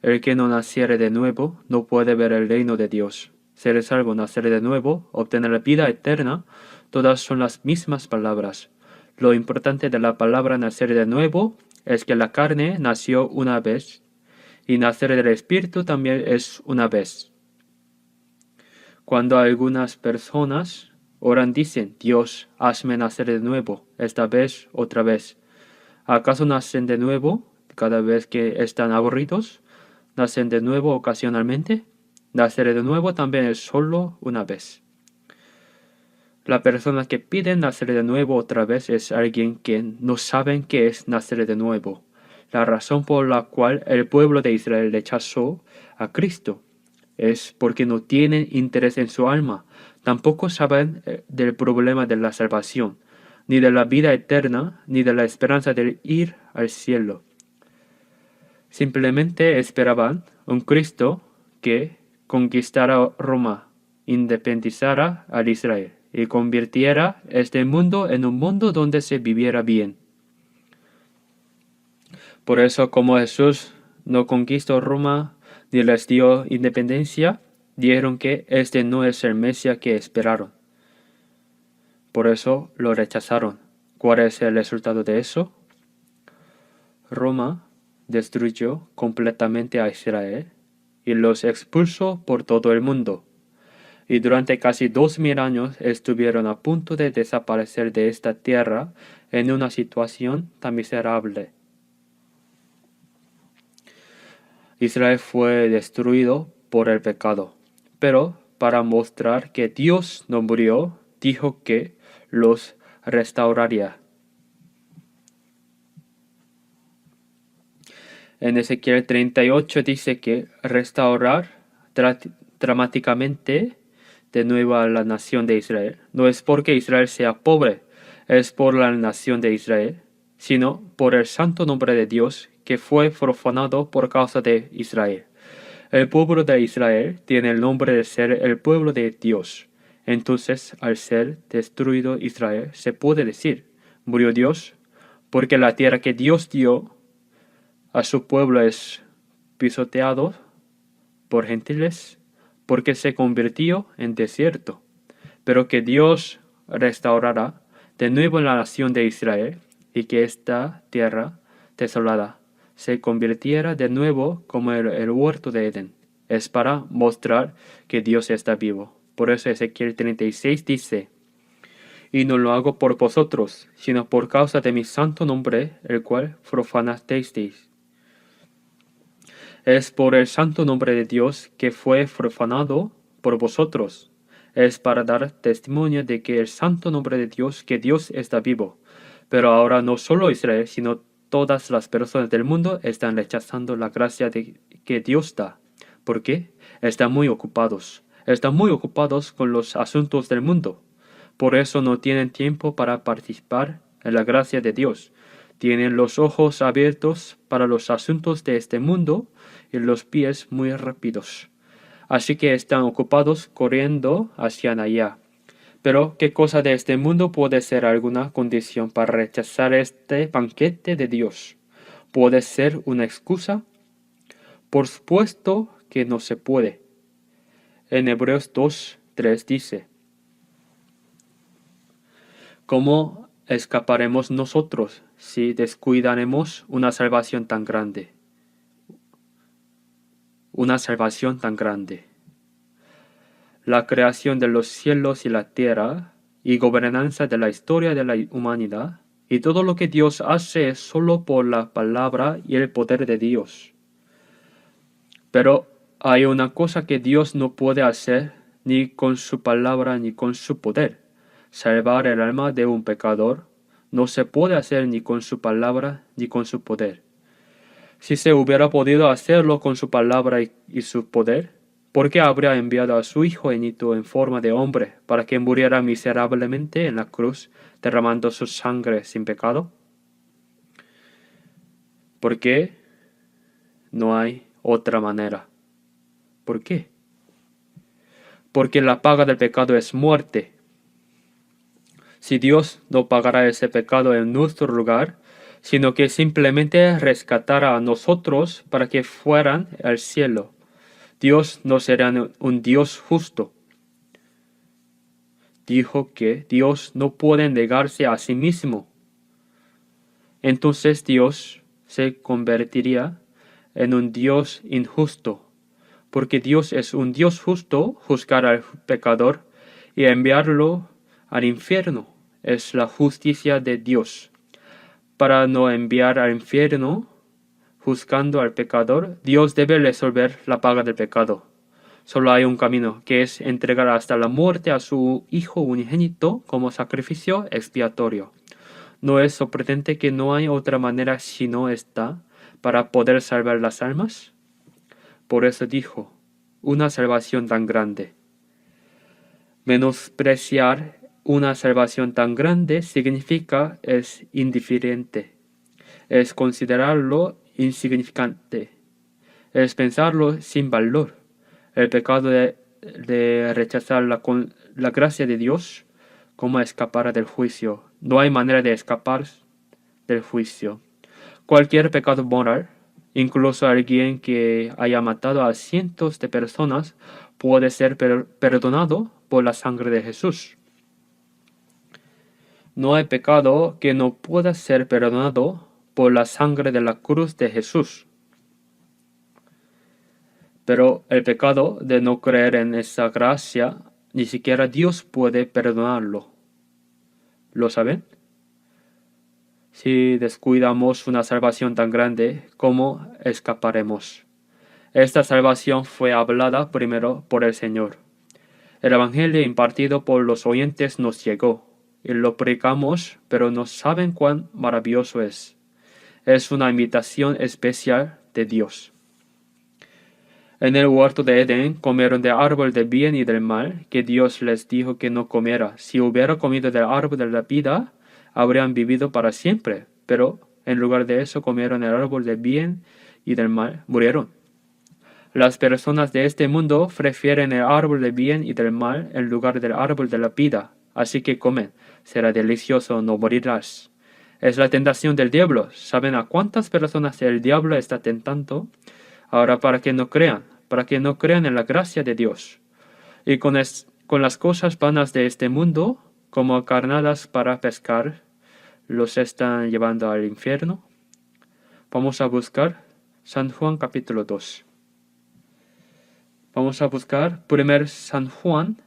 el que no naciere de nuevo no puede ver el reino de Dios. Ser salvo, nacer de nuevo, obtener la vida eterna, todas son las mismas palabras. Lo importante de la palabra nacer de nuevo es que la carne nació una vez, y nacer del Espíritu también es una vez. Cuando algunas personas oran, dicen: Dios, hazme nacer de nuevo, esta vez, otra vez. ¿Acaso nacen de nuevo cada vez que están aburridos? ¿Nacen de nuevo ocasionalmente? Nacer de nuevo también es solo una vez. La persona que pide nacer de nuevo otra vez es alguien que no sabe qué es nacer de nuevo. La razón por la cual el pueblo de Israel rechazó a Cristo es porque no tienen interés en su alma. Tampoco saben del problema de la salvación, ni de la vida eterna, ni de la esperanza de ir al cielo. Simplemente esperaban un Cristo que conquistara Roma, independizara al Israel y convirtiera este mundo en un mundo donde se viviera bien. Por eso, como Jesús no conquistó Roma ni les dio independencia, dijeron que este no es el Mesías que esperaron. Por eso lo rechazaron. ¿Cuál es el resultado de eso? Roma destruyó completamente a Israel y los expulsó por todo el mundo. Y durante casi 2000 años estuvieron a punto de desaparecer de esta tierra en una situación tan miserable. Israel fue destruido por el pecado, pero para mostrar que Dios no murió, dijo que los restauraría. En Ezequiel 38 dice que restaurar dramáticamente de nuevo a la nación de Israel no es porque Israel sea pobre, es por la nación de Israel, sino por el santo nombre de Dios que fue profanado por causa de Israel. El pueblo de Israel tiene el nombre de ser el pueblo de Dios. Entonces, al ser destruido Israel, se puede decir: murió Dios, porque la tierra que Dios dio a su pueblo es pisoteado por gentiles, porque se convirtió en desierto, pero que Dios restaurará de nuevo la nación de Israel, y que esta tierra desolada se convirtiera de nuevo como el huerto de Edén. Es para mostrar que Dios está vivo. Por eso Ezequiel 36 dice: y no lo hago por vosotros, sino por causa de mi santo nombre, el cual profanasteis. Es por el santo nombre de Dios que fue profanado por vosotros. Es para dar testimonio de que el santo nombre de Dios, que Dios está vivo. Pero ahora no solo Israel, sino todas las personas del mundo están rechazando la gracia que Dios da. ¿Por qué? Están muy ocupados. Están muy ocupados con los asuntos del mundo. Por eso no tienen tiempo para participar en la gracia de Dios. Tienen los ojos abiertos para los asuntos de este mundo y los pies muy rápidos. Así que están ocupados corriendo hacia allá. Pero, ¿qué cosa de este mundo puede ser alguna condición para rechazar este banquete de Dios? ¿Puede ser una excusa? Por supuesto que no se puede. En Hebreos 2:3 dice: ¿cómo escaparemos nosotros si descuidaremos una salvación tan grande? Una salvación tan grande. La creación de los cielos y la tierra y gobernanza de la historia de la humanidad y todo lo que Dios hace es solo por la palabra y el poder de Dios. Pero hay una cosa que Dios no puede hacer ni con su palabra ni con su poder. Salvar el alma de un pecador no se puede hacer ni con su palabra ni con su poder. Si se hubiera podido hacerlo con su palabra y su poder, ¿por qué habría enviado a su Hijo único en forma de hombre para que muriera miserablemente en la cruz, derramando su sangre sin pecado? ¿Por qué no hay otra manera? ¿Por qué? Porque la paga del pecado es muerte. Si Dios no pagara ese pecado en nuestro lugar, sino que simplemente rescatara a nosotros para que fueran al cielo, Dios no será un Dios justo. Dijo que Dios no puede negarse a sí mismo. Entonces Dios se convertiría en un Dios injusto, porque Dios es un Dios justo. Juzgar al pecador y enviarlo al infierno es la justicia de Dios. Para no enviar al infierno, juzgando al pecador, Dios debe resolver la paga del pecado. Solo hay un camino, que es entregar hasta la muerte a su Hijo unigénito como sacrificio expiatorio. ¿No es sorprendente que no hay otra manera sino esta para poder salvar las almas? Por eso dijo: una salvación tan grande. Menospreciar una salvación tan grande significa es indiferente, es considerarlo insignificante, es pensarlo sin valor. El pecado de rechazar la gracia de Dios, como escapar del juicio. No hay manera de escapar del juicio. Cualquier pecado moral, incluso alguien que haya matado a cientos de personas, puede ser perdonado por la sangre de Jesús. No hay pecado que no pueda ser perdonado por la sangre de la cruz de Jesús. Pero el pecado de no creer en esa gracia, ni siquiera Dios puede perdonarlo. ¿Lo saben? Si descuidamos una salvación tan grande, ¿cómo escaparemos? Esta salvación fue hablada primero por el Señor. El Evangelio impartido por los oyentes nos llegó, y lo predicamos, pero no saben cuán maravilloso es. Es una invitación especial de Dios. En el huerto de Edén comieron del árbol del bien y del mal, que Dios les dijo que no comiera. Si hubiera comido del árbol de la vida, habrían vivido para siempre. Pero en lugar de eso comieron el árbol del bien y del mal, murieron. Las personas de este mundo prefieren el árbol del bien y del mal en lugar del árbol de la vida. Así que comen. Será delicioso, no morirás. Es la tentación del diablo. ¿Saben a cuántas personas el diablo está tentando? Ahora para que no crean en la gracia de Dios. Y con las cosas vanas de este mundo, como carnadas para pescar, los están llevando al infierno. Vamos a buscar San Juan capítulo 2. Vamos a buscar 1 San Juan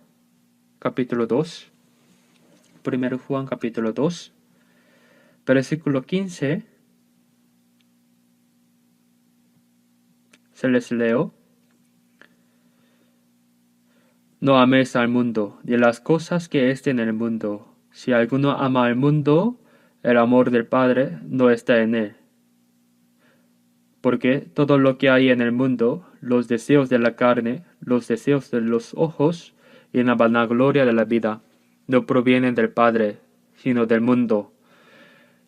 capítulo 2. 1 Juan capítulo 2, versículo 15. Se les leo: no améis al mundo, ni las cosas que estén en el mundo. Si alguno ama al mundo, el amor del Padre no está en él. Porque todo lo que hay en el mundo, los deseos de la carne, los deseos de los ojos y la vanagloria de la vida, no provienen del Padre, sino del mundo.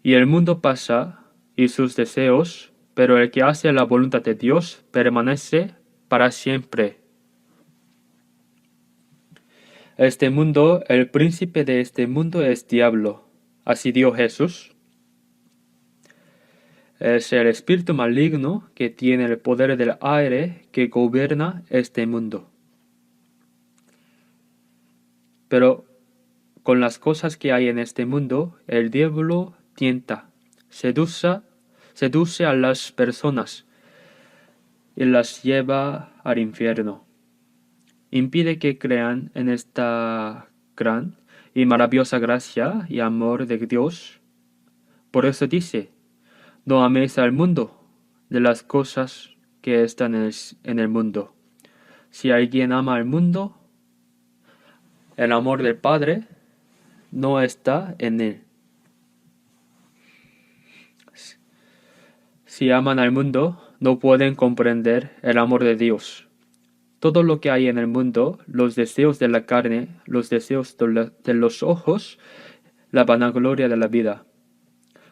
Y el mundo pasa y sus deseos, pero el que hace la voluntad de Dios permanece para siempre. Este mundo, el príncipe de este mundo es diablo. Así dijo Jesús. Es el espíritu maligno que tiene el poder del aire que gobierna este mundo. Pero con las cosas que hay en este mundo, el diablo tienta, seduce a las personas y las lleva al infierno. Impide que crean en esta gran y maravillosa gracia y amor de Dios. Por eso dice, no améis al mundo de las cosas que están en el mundo. Si alguien ama al mundo, el amor del Padre no está en él. Si aman al mundo, no pueden comprender el amor de Dios. Todo lo que hay en el mundo, los deseos de la carne, los deseos de los ojos, la vanagloria de la vida.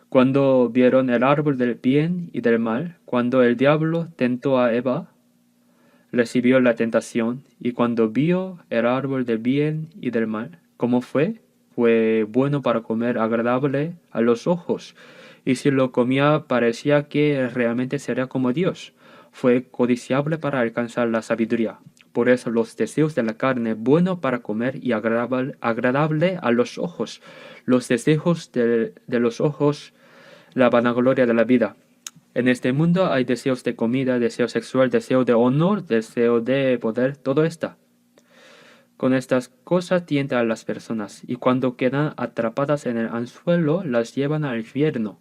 Cuando vieron el árbol del bien y del mal, cuando el diablo tentó a Eva, recibió la tentación, y cuando vio el árbol del bien y del mal, ¿cómo fue? Fue bueno para comer, agradable a los ojos, y si lo comía parecía que realmente sería como Dios. Fue codiciable para alcanzar la sabiduría. Por eso los deseos de la carne, bueno para comer y agradable a los ojos. Los deseos de los ojos, la vanagloria de la vida. En este mundo hay deseos de comida, deseo sexual, deseo de honor, deseo de poder, todo esto. Con estas cosas tientan a las personas, y cuando quedan atrapadas en el anzuelo, las llevan al infierno.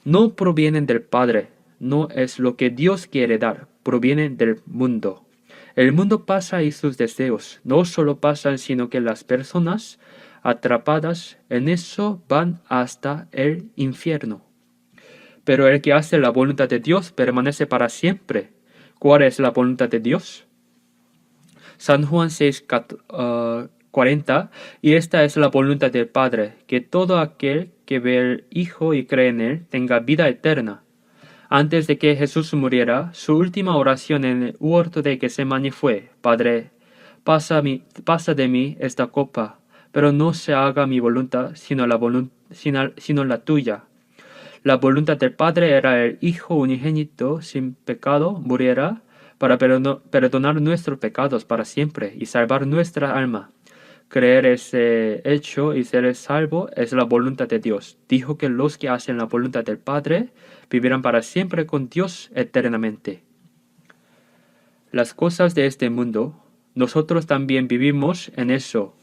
No provienen del Padre, no es lo que Dios quiere dar, provienen del mundo. El mundo pasa y sus deseos no solo pasan, sino que las personas atrapadas en eso van hasta el infierno. Pero el que hace la voluntad de Dios permanece para siempre. ¿Cuál es la voluntad de Dios? San Juan 6:40, y esta es la voluntad del Padre, que todo aquel que ve al Hijo y cree en Él tenga vida eterna. Antes de que Jesús muriera, su última oración en el huerto de Getsemaní fue, Padre, pasa de mí esta copa, pero no se haga mi voluntad, sino la tuya. La voluntad del Padre era el Hijo unigénito sin pecado muriera para perdonar nuestros pecados para siempre y salvar nuestra alma. Creer ese hecho y ser salvo es la voluntad de Dios. Dijo que los que hacen la voluntad del Padre vivirán para siempre con Dios eternamente. Las cosas de este mundo, nosotros también vivimos en eso,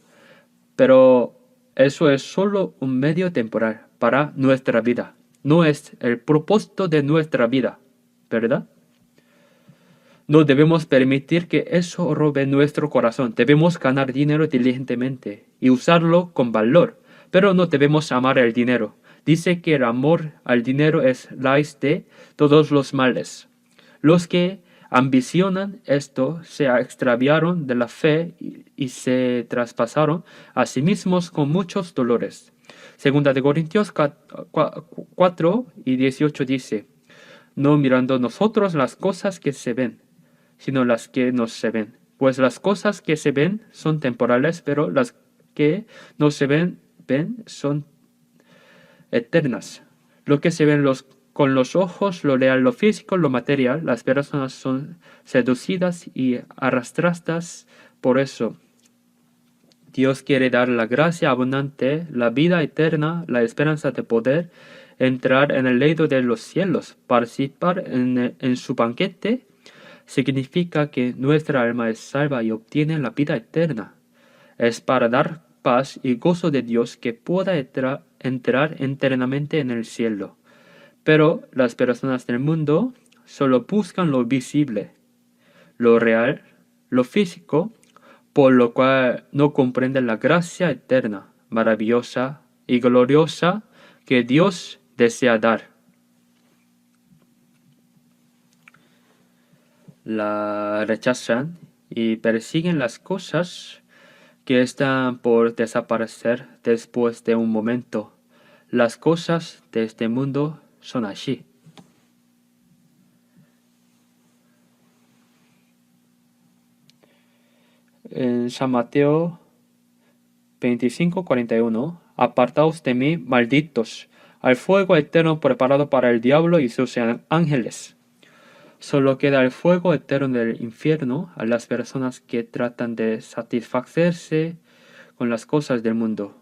pero eso es solo un medio temporal para nuestra vida. No es el propósito de nuestra vida, ¿verdad? No debemos permitir que eso robe nuestro corazón. Debemos ganar dinero diligentemente y usarlo con valor, pero no debemos amar el dinero. Dice que el amor al dinero es raíz de todos los males. Los que ambicionan esto se extraviaron de la fe y se traspasaron a sí mismos con muchos dolores. Segunda de Corintios 4:18 dice, no mirando nosotros las cosas que se ven, sino las que no se ven. Pues las cosas que se ven son temporales, pero las que no se ven son eternas. Lo que se ven con los ojos, lo real, lo físico, lo material, las personas son seducidas y arrastradas por eso. Dios quiere dar la gracia abundante, la vida eterna, la esperanza de poder entrar en el reino de los cielos, participar en su banquete. Significa que nuestra alma es salva y obtiene la vida eterna. Es para dar paz y gozo de Dios que pueda entrar eternamente en el cielo. Pero las personas del mundo solo buscan lo visible, lo real, lo físico, por lo cual no comprenden la gracia eterna, maravillosa y gloriosa que Dios desea dar. La rechazan y persiguen las cosas que están por desaparecer después de un momento. Las cosas de este mundo son así. En San Mateo 25:41, apartaos de mí, malditos, al fuego eterno preparado para el diablo y sus ángeles. Solo queda el fuego eterno del infierno a las personas que tratan de satisfacerse con las cosas del mundo.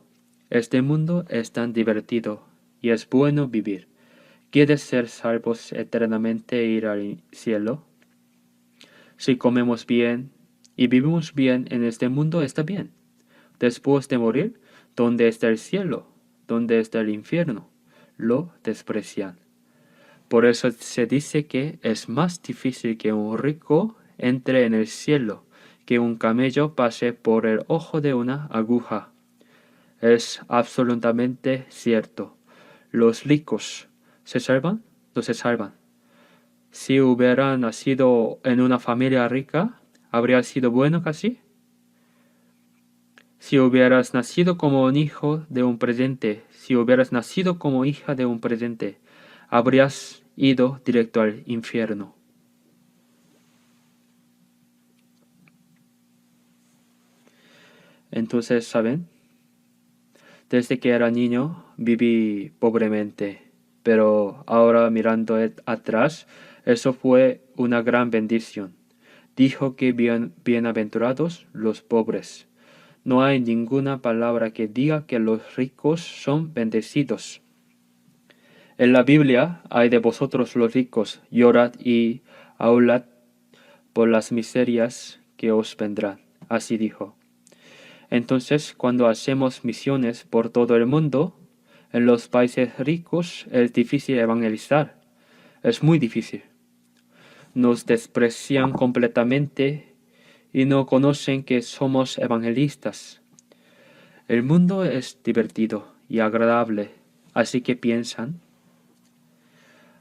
Este mundo es tan divertido y es bueno vivir. ¿Quieres ser salvos eternamente e ir al cielo? Si comemos bien y vivimos bien en este mundo, está bien. Después de morir, ¿dónde está el cielo? ¿Dónde está el infierno? Lo desprecian. Por eso se dice que es más difícil que un rico entre en el cielo, que un camello pase por el ojo de una aguja. Es absolutamente cierto. Los ricos se salvan, no se salvan. Si hubiera nacido en una familia rica, ¿habría sido bueno casi? Si hubieras nacido como un hijo de un presidente, si hubieras nacido como hija de un presidente, habrías ido directo al infierno. Entonces, ¿saben? Desde que era niño viví pobremente, pero ahora mirando atrás, eso fue una gran bendición. Dijo que bienaventurados los pobres. No hay ninguna palabra que diga que los ricos son bendecidos. En la Biblia hay de vosotros los ricos, llorad y aulad por las miserias que os vendrán. Así dijo. Entonces, cuando hacemos misiones por todo el mundo, en los países ricos es difícil evangelizar. Es muy difícil. Nos desprecian completamente y no conocen que somos evangelistas. El mundo es divertido y agradable, así que piensan.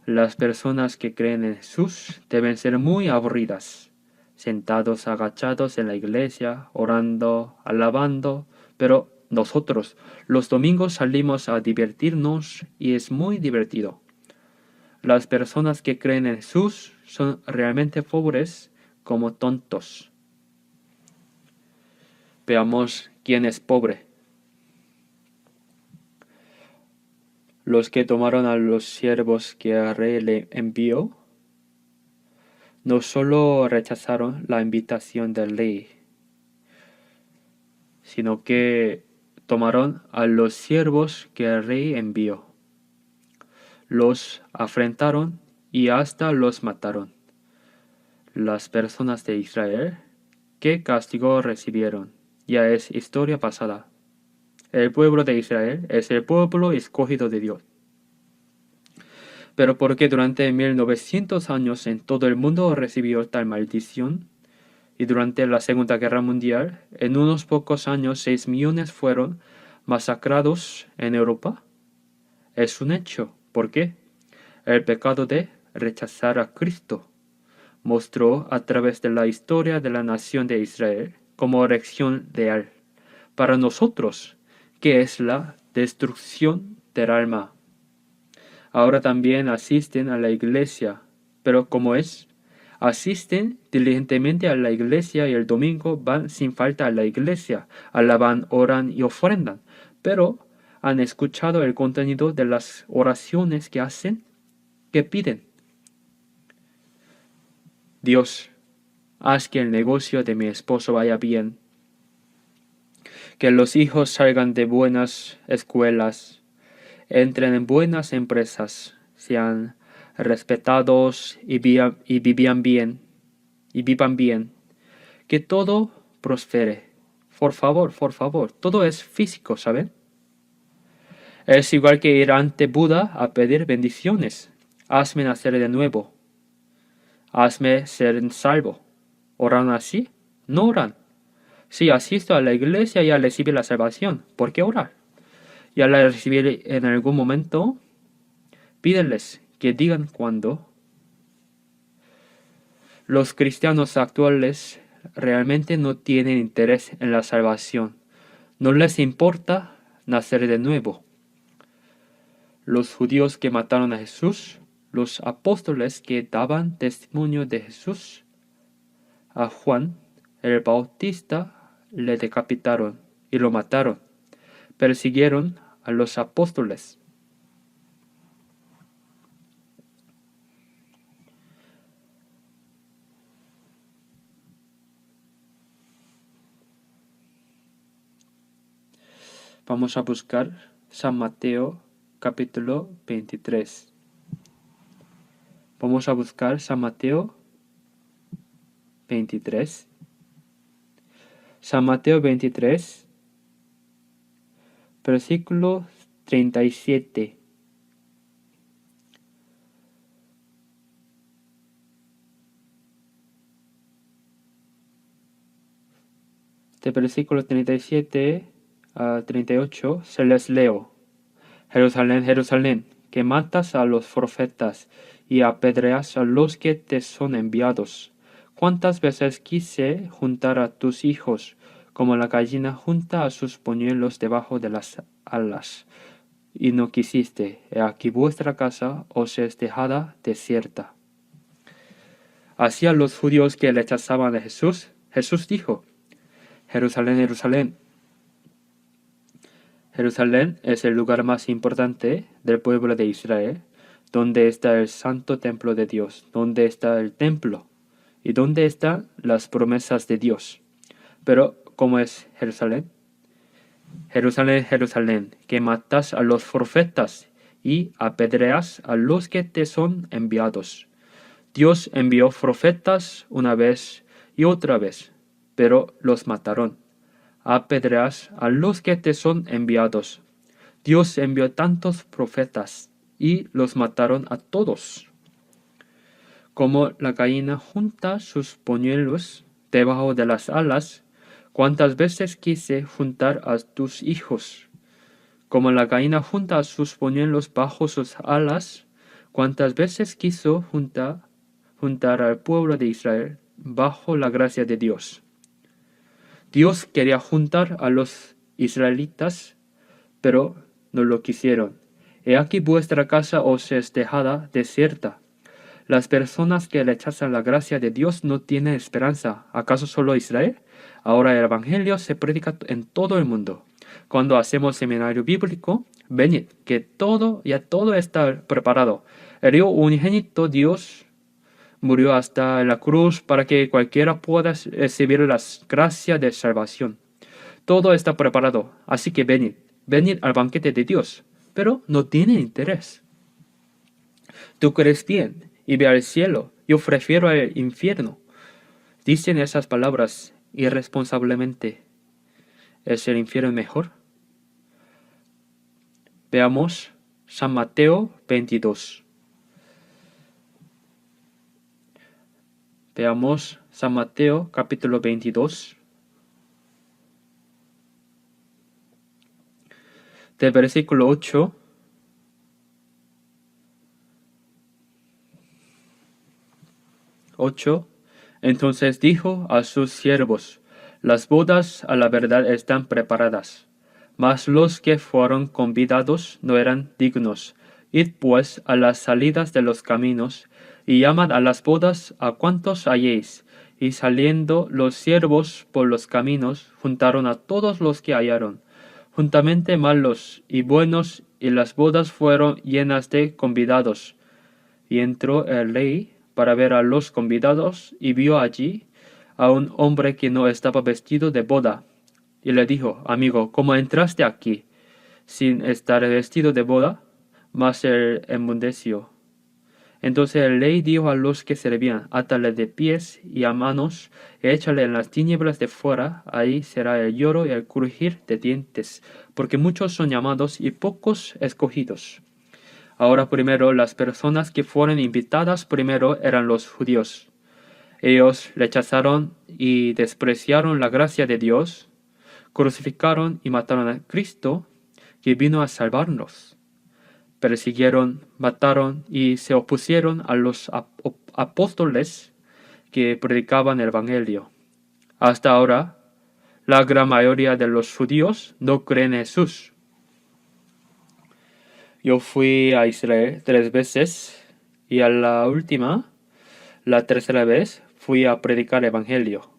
Las personas que creen en Jesús deben ser muy aburridas, sentados agachados en la iglesia, orando, alabando, pero nosotros los domingos salimos a divertirnos y es muy divertido. Las personas que creen en Jesús son realmente pobres como tontos. Veamos quién es pobre. Los que tomaron a los siervos que el rey le envió, no solo rechazaron la invitación del rey, sino que tomaron a los siervos que el rey envió. Los afrentaron y hasta los mataron. Las personas de Israel, ¿qué castigo recibieron? Ya es historia pasada. El pueblo de Israel es el pueblo escogido de Dios. Pero ¿por qué durante 1900 años en todo el mundo recibió tal maldición? Y durante la Segunda Guerra Mundial, en unos pocos años 6 millones fueron masacrados en Europa. Es un hecho. ¿Por qué? El pecado de rechazar a Cristo mostró a través de la historia de la nación de Israel como elección real. Para nosotros, ¿qué es la destrucción del alma? Ahora también asisten a la iglesia, pero ¿cómo es? Asisten diligentemente a la iglesia y el domingo van sin falta a la iglesia, alaban, oran y ofrendan, pero ¿han escuchado el contenido de las oraciones que hacen? ¿Qué piden? Dios, haz que el negocio de mi esposo vaya bien, que los hijos salgan de buenas escuelas, entren en buenas empresas, sean respetados y vivan bien, que todo prospere. Por favor, todo es físico, ¿saben? Es igual que ir ante Buda a pedir bendiciones. Hazme nacer de nuevo. Hazme ser salvo. ¿Oran así? No oran. Si asisto a la iglesia ya recibí la salvación. ¿Por qué orar? Ya la recibí en algún momento. Pídenles que digan cuándo. Los cristianos actuales realmente no tienen interés en la salvación. No les importa nacer de nuevo. los judíos que mataron a Jesús, los apóstoles que daban testimonio de Jesús. A Juan el Bautista le decapitaron y lo mataron. Persiguieron a los apóstoles. Vamos a buscar San Mateo capítulo 23. Vamos a buscar San Mateo 23. San Mateo 23, versículo 37. De versículo 37 a 38 se les leo. Jerusalén, Jerusalén, que matas a los profetas y apedreas a los que te son enviados. ¿Cuántas veces quise juntar a tus hijos, como la gallina junta a sus polluelos debajo de las alas? Y no quisiste. He aquí vuestra casa os es dejada desierta. Hacia los judíos que rechazaban a Jesús, Jesús dijo: Jerusalén, Jerusalén. Jerusalén es el lugar más importante del pueblo de Israel, donde está el santo templo de Dios, donde está el templo y donde están las promesas de Dios. Pero, ¿cómo es Jerusalén? Jerusalén, Jerusalén, que matas a los profetas y apedreas a los que te son enviados. Dios envió profetas una vez y otra vez, pero los mataron. Apedreas a los que te son enviados. Dios envió tantos profetas y los mataron a todos. Como la gallina junta sus polluelos debajo de las alas, ¿cuántas veces quise juntar a tus hijos? Como la gallina junta sus polluelos bajo sus alas, ¿cuántas veces quiso juntar al pueblo de Israel bajo la gracia de Dios? Dios quería juntar a los israelitas, pero no lo quisieron. He aquí vuestra casa os es dejada desierta. Las personas que rechazan la gracia de Dios no tienen esperanza. ¿Acaso solo Israel? Ahora el Evangelio se predica en todo el mundo. Cuando hacemos seminario bíblico, venid, que todo está preparado. El Hijo unigénito Dios murió hasta la cruz para que cualquiera pueda recibir las gracias de salvación. Todo está preparado, así que venid al banquete de Dios, pero no tiene interés. Tú crees bien y ve al cielo, yo prefiero al infierno. Dicen esas palabras irresponsablemente. ¿Es el infierno mejor? Veamos San Mateo 22. Veamos San Mateo capítulo 22. Del versículo 8 Entonces dijo a sus siervos: las bodas a la verdad están preparadas, mas los que fueron convidados no eran dignos. Id pues a las salidas de los caminos, y llamad a las bodas a cuantos halléis. Y saliendo los siervos por los caminos, juntaron a todos los que hallaron, juntamente malos y buenos, y las bodas fueron llenas de convidados. Y entró el rey para ver a los convidados, y vio allí a un hombre que no estaba vestido de boda. Y le dijo: amigo, ¿cómo entraste aquí sin estar vestido de boda? Mas él enmudeció. Entonces el rey dijo a los que servían: átale de pies y a manos, y échale en las tinieblas de fuera, ahí será el lloro y el crujir de dientes, porque muchos son llamados y pocos escogidos. Ahora primero, las personas que fueron invitadas primero eran los judíos. Ellos rechazaron y despreciaron la gracia de Dios, crucificaron y mataron a Cristo, que vino a salvarnos. Persiguieron, mataron y se opusieron a los apóstoles que predicaban el Evangelio. Hasta ahora, la gran mayoría de los judíos no creen en Jesús. Yo fui a Israel 3 veces y a la última, la tercera vez, fui a predicar evangelio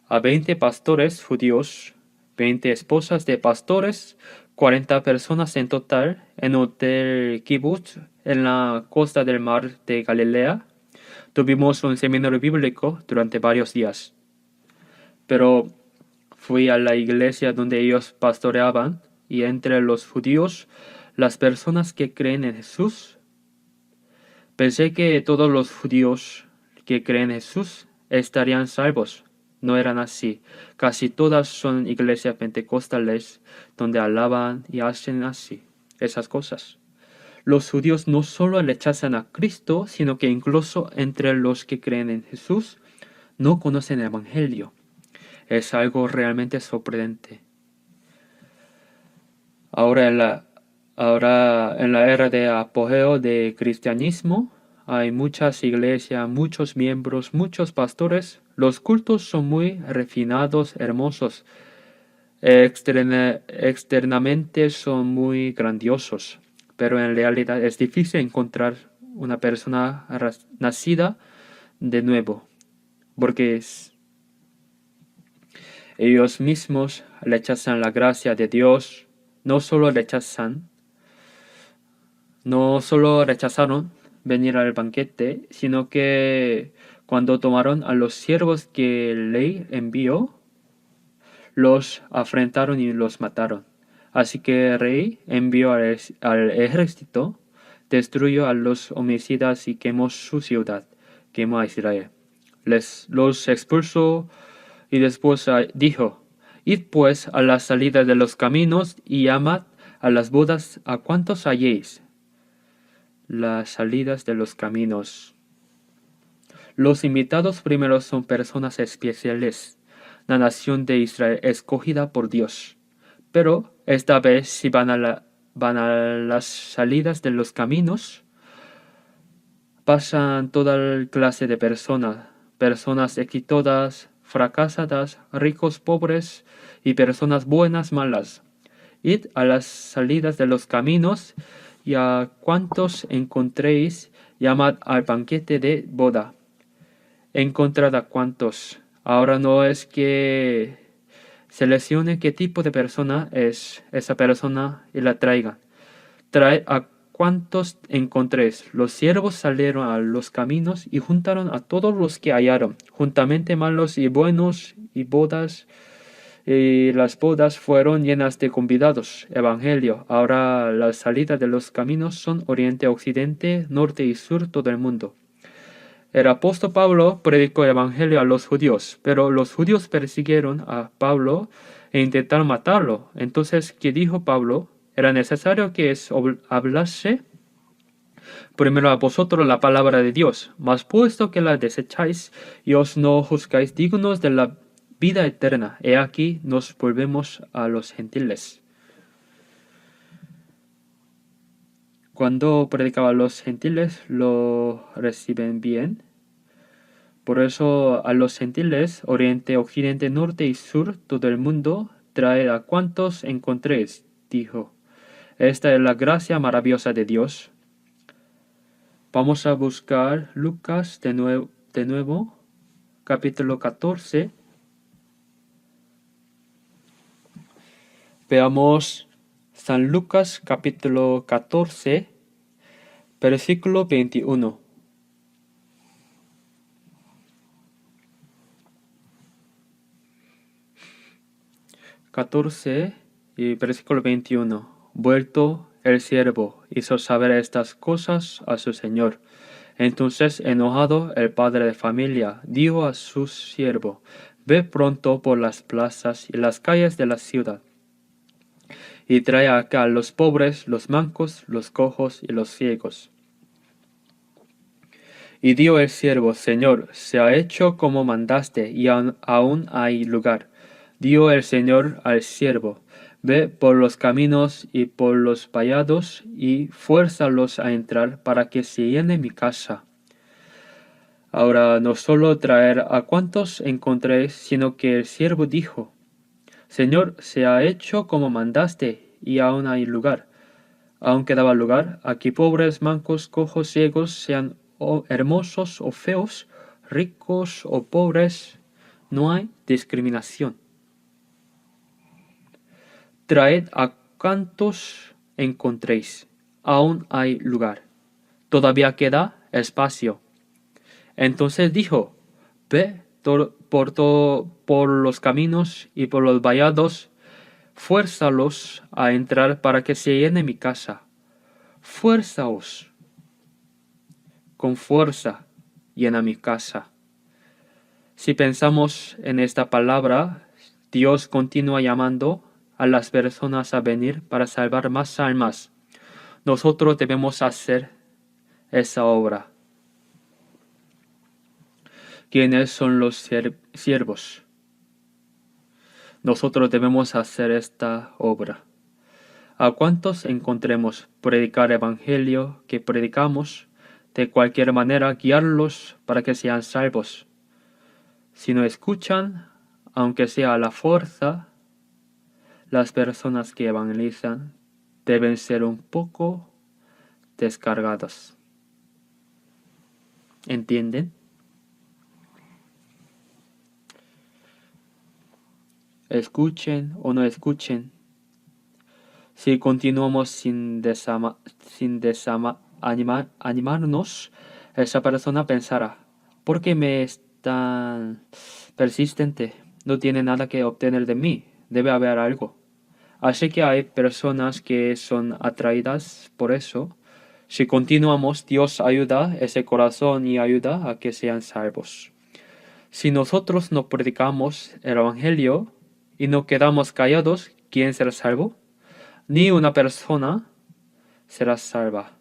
a 20 pastores judíos, 20 esposas de pastores, 40 personas en total en Hotel Kibbutz en la costa del mar de Galilea. Tuvimos un seminario bíblico durante varios días, pero fui a la iglesia donde ellos pastoreaban y entre los judíos, las personas que creen en Jesús, pensé que todos los judíos que creen en Jesús estarían salvos. No eran así. Casi todas son iglesias pentecostales donde alaban y hacen así esas cosas. Los judíos no solo rechazan a Cristo, sino que incluso entre los que creen en Jesús no conocen el Evangelio. Es algo realmente sorprendente. Ahora en la era de apogeo del cristianismo, hay muchas iglesias, muchos miembros, muchos pastores. Los cultos son muy refinados, hermosos. Externamente son muy grandiosos, pero en realidad es difícil encontrar una persona nacida de nuevo, porque ellos mismos rechazan la gracia de Dios. No solo rechazaron venir al banquete, sino que cuando tomaron a los siervos que el rey envió, los afrentaron y los mataron. Así que el rey envió al ejército, destruyó a los homicidas y quemó su ciudad, quemó a Israel. Los expulsó y después dijo: Id pues a la salida de los caminos y llamad a las bodas a cuantos halléis. Las salidas de los caminos. Los invitados primeros son personas especiales, la nación de Israel escogida por Dios. Pero esta vez si van a las salidas de los caminos, pasan toda clase de personas exitosas, fracasadas, ricos, pobres y personas buenas, malas. Id a las salidas de los caminos y a cuantos encontréis, llamad al banquete de boda. Encontrad a cuantos. Ahora no es que seleccione qué tipo de persona es esa persona y la traigan. Traed a cuantos encontréis. Los siervos salieron a los caminos y juntaron a todos los que hallaron, juntamente malos y buenos, y las bodas fueron llenas de convidados. Evangelio. Ahora las salidas de los caminos son oriente, occidente, norte y sur, todo el mundo. El apóstol Pablo predicó el evangelio a los judíos, pero los judíos persiguieron a Pablo e intentaron matarlo. Entonces, ¿qué dijo Pablo? Era necesario que hablase primero a vosotros la palabra de Dios, mas puesto que la desecháis y os no juzgáis dignos de la vida eterna, he aquí nos volvemos a los gentiles. Cuando predicaba a los gentiles, lo reciben bien. Por eso a los gentiles, oriente, occidente, norte y sur, todo el mundo, traed a cuantos encontréis, dijo. Esta es la gracia maravillosa de Dios. Vamos a buscar Lucas de nuevo, capítulo 14. Veamos San Lucas capítulo 14, versículo 21. Y versículo 21. Vuelto el siervo hizo saber estas cosas a su señor. Entonces, enojado, el padre de familia dijo a su siervo: Ve pronto por las plazas y las calles de la ciudad, y trae acá a los pobres, los mancos, los cojos y los ciegos. Y dijo el siervo: Señor, se ha hecho como mandaste, y aún hay lugar. Dijo el Señor al siervo: Ve por los caminos y por los vallados, y fuérzalos a entrar, para que se llene mi casa. Ahora no solo traer a cuantos encontréis, sino que el siervo dijo: Señor, se ha hecho como mandaste, y aún hay lugar. Aún quedaba lugar a que pobres, mancos, cojos, ciegos, sean hermosos o feos, ricos o pobres, no hay discriminación. Traed a cuantos encontréis, aún hay lugar, todavía queda espacio. Entonces dijo, ve por los caminos y por los vallados, fuérzalos a entrar para que se llene mi casa. Fuérzaos, con fuerza llena mi casa. Si pensamos en esta palabra, Dios continúa llamando a las personas a venir para salvar más almas. Nosotros debemos hacer esa obra. ¿Quiénes son los siervos? Nosotros debemos hacer esta obra. ¿A cuántos encontremos predicar evangelio que predicamos? De cualquier manera, guiarlos para que sean salvos. Si no escuchan, aunque sea a la fuerza, las personas que evangelizan deben ser un poco descargadas. ¿Entienden? Escuchen o no escuchen. Si continuamos sin animarnos, esa persona pensará, ¿por qué me es tan persistente? No tiene nada que obtener de mí. Debe haber algo. Así que hay personas que son atraídas por eso. Si continuamos, Dios ayuda ese corazón y ayuda a que sean salvos. Si nosotros no predicamos el Evangelio y no quedamos callados, ¿quién será salvo? Ni una persona será salva.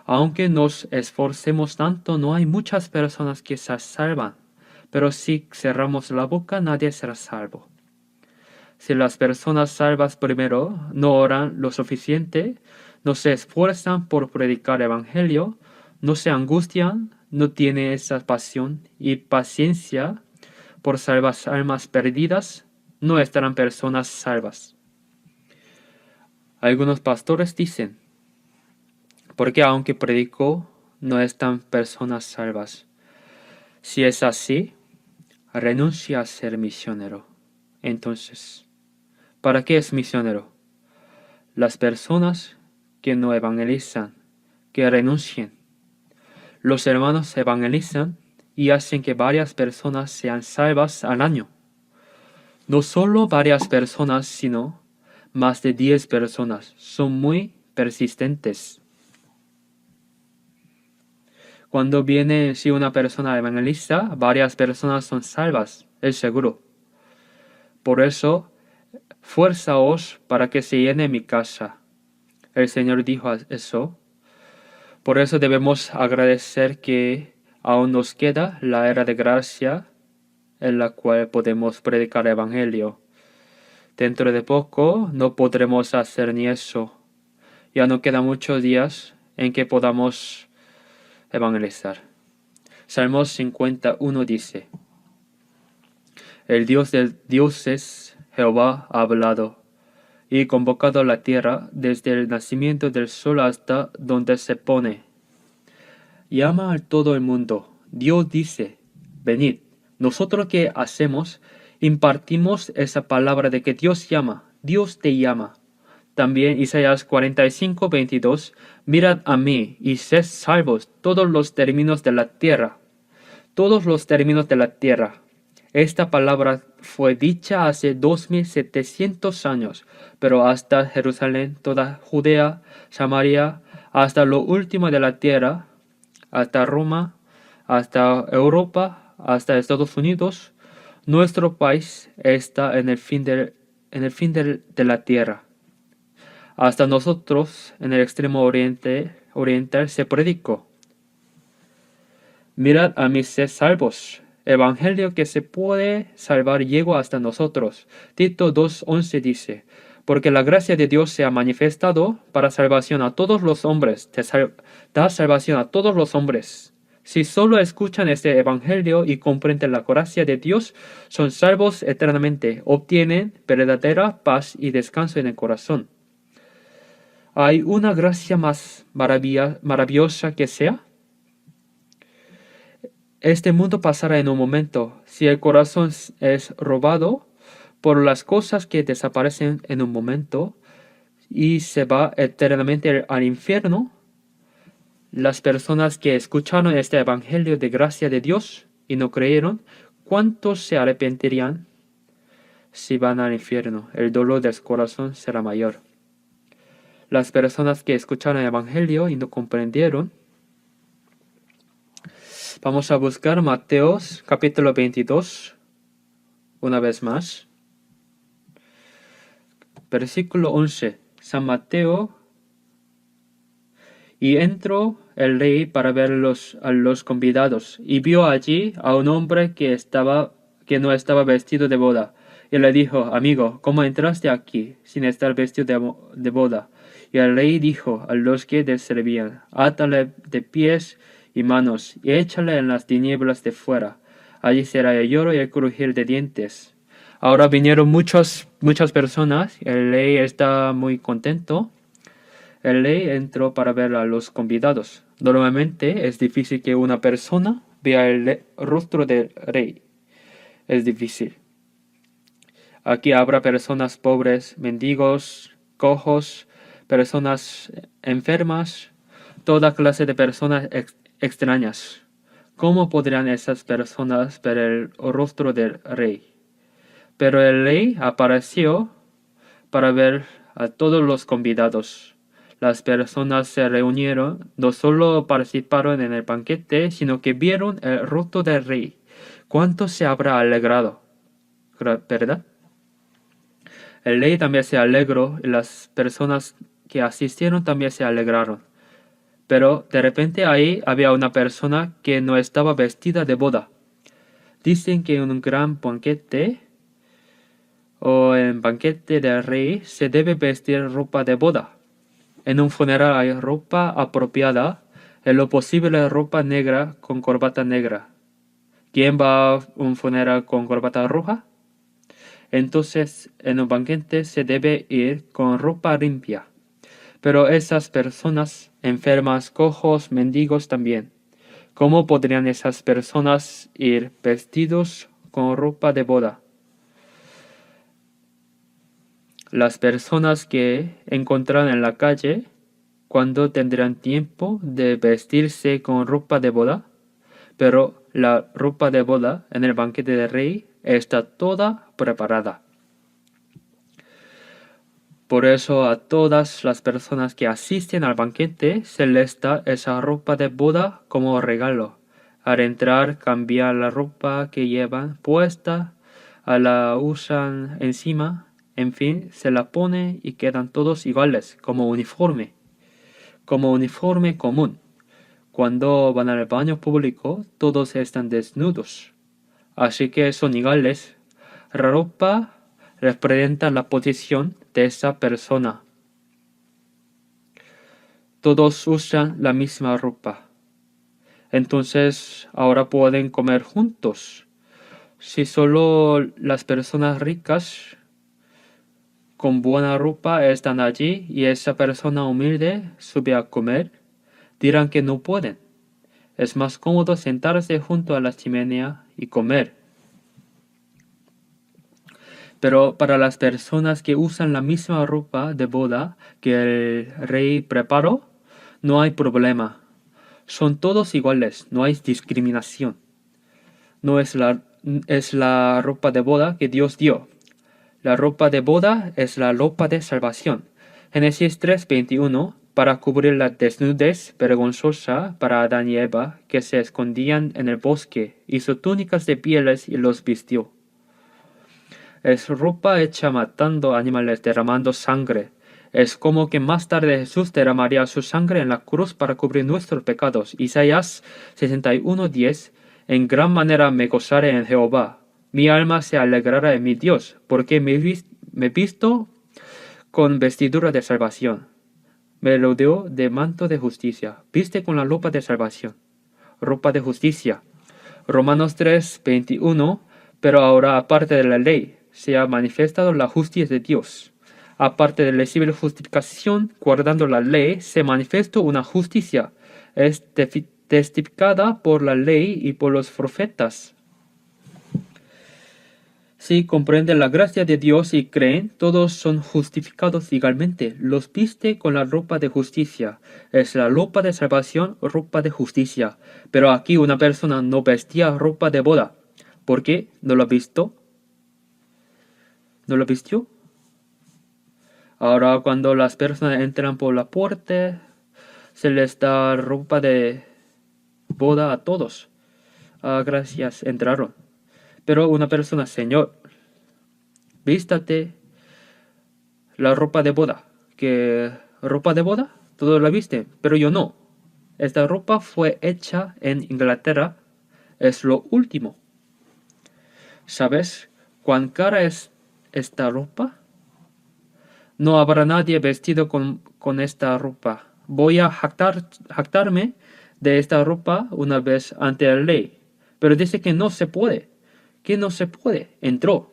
Aunque nos esforcemos tanto, no hay muchas personas que se salvan. Pero si cerramos la boca, nadie será salvo. Si las personas salvas primero no oran lo suficiente, no se esfuerzan por predicar el Evangelio, no se angustian, no tienen esa pasión y paciencia por salvar almas perdidas, no estarán personas salvas. Algunos pastores dicen, porque aunque predico, no están personas salvas. Si es así, renuncia a ser misionero. Entonces, ¿para qué es misionero? Las personas que no evangelizan, que renuncien. Los hermanos evangelizan y hacen que varias personas sean salvas al año. No solo varias personas, sino más de 10 personas. Son muy persistentes. Cuando viene si una persona evangeliza, varias personas son salvas, es seguro. Por eso, fuérzaos para que se llene mi casa. El Señor dijo eso. Por eso debemos agradecer que aún nos queda la era de gracia en la cual podemos predicar el Evangelio. Dentro de poco no podremos hacer ni eso. Ya no quedan muchos días en que podamos evangelizar. Salmos 51 dice, el Dios de dioses, Jehová, ha hablado y convocado la tierra desde el nacimiento del sol hasta donde se pone. Llama a todo el mundo. Dios dice, venid. Nosotros ¿qué hacemos? Impartimos esa palabra de que Dios llama. Dios te llama. También Isaías 45:22, mirad a mí y sed salvos todos los términos de la tierra. Todos los términos de la tierra. Esta palabra fue dicha hace 2700 años, pero hasta Jerusalén, toda Judea, Samaria, hasta lo último de la tierra, hasta Roma, hasta Europa, hasta Estados Unidos, nuestro país está en el fin de la tierra. Hasta nosotros, en el extremo oriental, se predicó. Mirad a mis sed salvos. Evangelio que se puede salvar llegó hasta nosotros. Tito 2:11 dice, porque la gracia de Dios se ha manifestado para salvación a todos los hombres. Da salvación a todos los hombres. Si solo escuchan este evangelio y comprenden la gracia de Dios, son salvos eternamente, obtienen verdadera paz y descanso en el corazón. ¿Hay una gracia más maravillosa que sea? Este mundo pasará en un momento. Si el corazón es robado por las cosas que desaparecen en un momento y se va eternamente al infierno, las personas que escucharon este evangelio de gracia de Dios y no creyeron, ¿cuántos se arrepentirían si van al infierno? El dolor del corazón será mayor. Las personas que escucharon el evangelio y no comprendieron, vamos a buscar Mateos capítulo 22, una vez más. Versículo 11. San Mateo. Y entró el rey para ver a los convidados, y vio allí a un hombre que no estaba vestido de boda. Y le dijo, amigo, ¿cómo entraste aquí sin estar vestido de boda? Y el rey dijo a los que le servían, átale de pies y manos, y échale en las tinieblas de fuera. Allí será el lloro y el crujir de dientes. Ahora vinieron muchas personas, el rey está muy contento. El rey entró para ver a los convidados. Normalmente es difícil que una persona vea el rostro del rey. Es difícil. Aquí habrá personas pobres, mendigos, cojos, personas enfermas, toda clase de personas extrañas. ¿Cómo podrían esas personas ver el rostro del rey? Pero el rey apareció para ver a todos los convidados. Las personas se reunieron, no solo participaron en el banquete, sino que vieron el rostro del rey. ¿Cuánto se habrá alegrado? ¿Verdad? El rey también se alegró y las personas que asistieron también se alegraron. Pero de repente ahí había una persona que no estaba vestida de boda. Dicen que en un gran banquete o en banquete del rey se debe vestir ropa de boda. En un funeral hay ropa apropiada, en lo posible ropa negra con corbata negra. ¿Quién va a un funeral con corbata roja? Entonces, en un banquete se debe ir con ropa limpia. Pero esas personas, enfermas, cojos, mendigos también. ¿Cómo podrían esas personas ir vestidos con ropa de boda? Las personas que encontraron en la calle, ¿cuándo tendrán tiempo de vestirse con ropa de boda? Pero la ropa de boda en el banquete del rey está toda preparada. Por eso a todas las personas que asisten al banquete se les da esa ropa de boda como regalo. Al entrar cambian la ropa que llevan puesta, la usan encima, en fin, se la pone y quedan todos iguales, como uniforme común. Cuando van al baño público, todos están desnudos, así que son iguales. La ropa representa la posición de esa persona. Todos usan la misma ropa. Entonces, ahora pueden comer juntos. Si solo las personas ricas con buena ropa están allí y esa persona humilde sube a comer, dirán que no pueden. Es más cómodo sentarse junto a la chimenea y comer. Pero para las personas que usan la misma ropa de boda que el rey preparó, no hay problema. Son todos iguales, no hay discriminación. No es la ropa de boda que Dios dio. La ropa de boda es la ropa de salvación. Génesis 3:21, para cubrir la desnudez vergonzosa para Adán y Eva, que se escondían en el bosque, hizo túnicas de pieles y los vistió. Es ropa hecha matando animales, derramando sangre. Es como que más tarde Jesús derramaría su sangre en la cruz para cubrir nuestros pecados. Isaías 61:10, en gran manera me gozaré en Jehová. Mi alma se alegrará en mi Dios, porque me visto con vestidura de salvación. Me rodeó de manto de justicia. Viste con la ropa de salvación. Ropa de justicia. Romanos 3:21, pero ahora aparte de la ley, se ha manifestado la justicia de Dios. Aparte de recibir justificación, guardando la ley, se manifiesta una justicia. Es testificada por la ley y por los profetas. Si comprenden la gracia de Dios y creen, todos son justificados igualmente. Los viste con la ropa de justicia. Es la ropa de salvación, ropa de justicia. Pero aquí una persona no vestía ropa de boda. ¿Por qué? ¿No lo ha visto? ¿No lo vistió? Ahora cuando las personas entran por la puerta, se les da ropa de boda a todos. Gracias, entraron. Pero una persona, Señor, vístate la ropa de boda. ¿Qué ropa de boda? Todos la visten, pero yo no. Esta ropa fue hecha en Inglaterra. Es lo último. ¿Sabes cuán cara es esta ropa? No habrá nadie vestido con esta ropa. Voy a jactarme de esta ropa una vez ante la ley. Pero dice que no se puede. Que no se puede. Entró.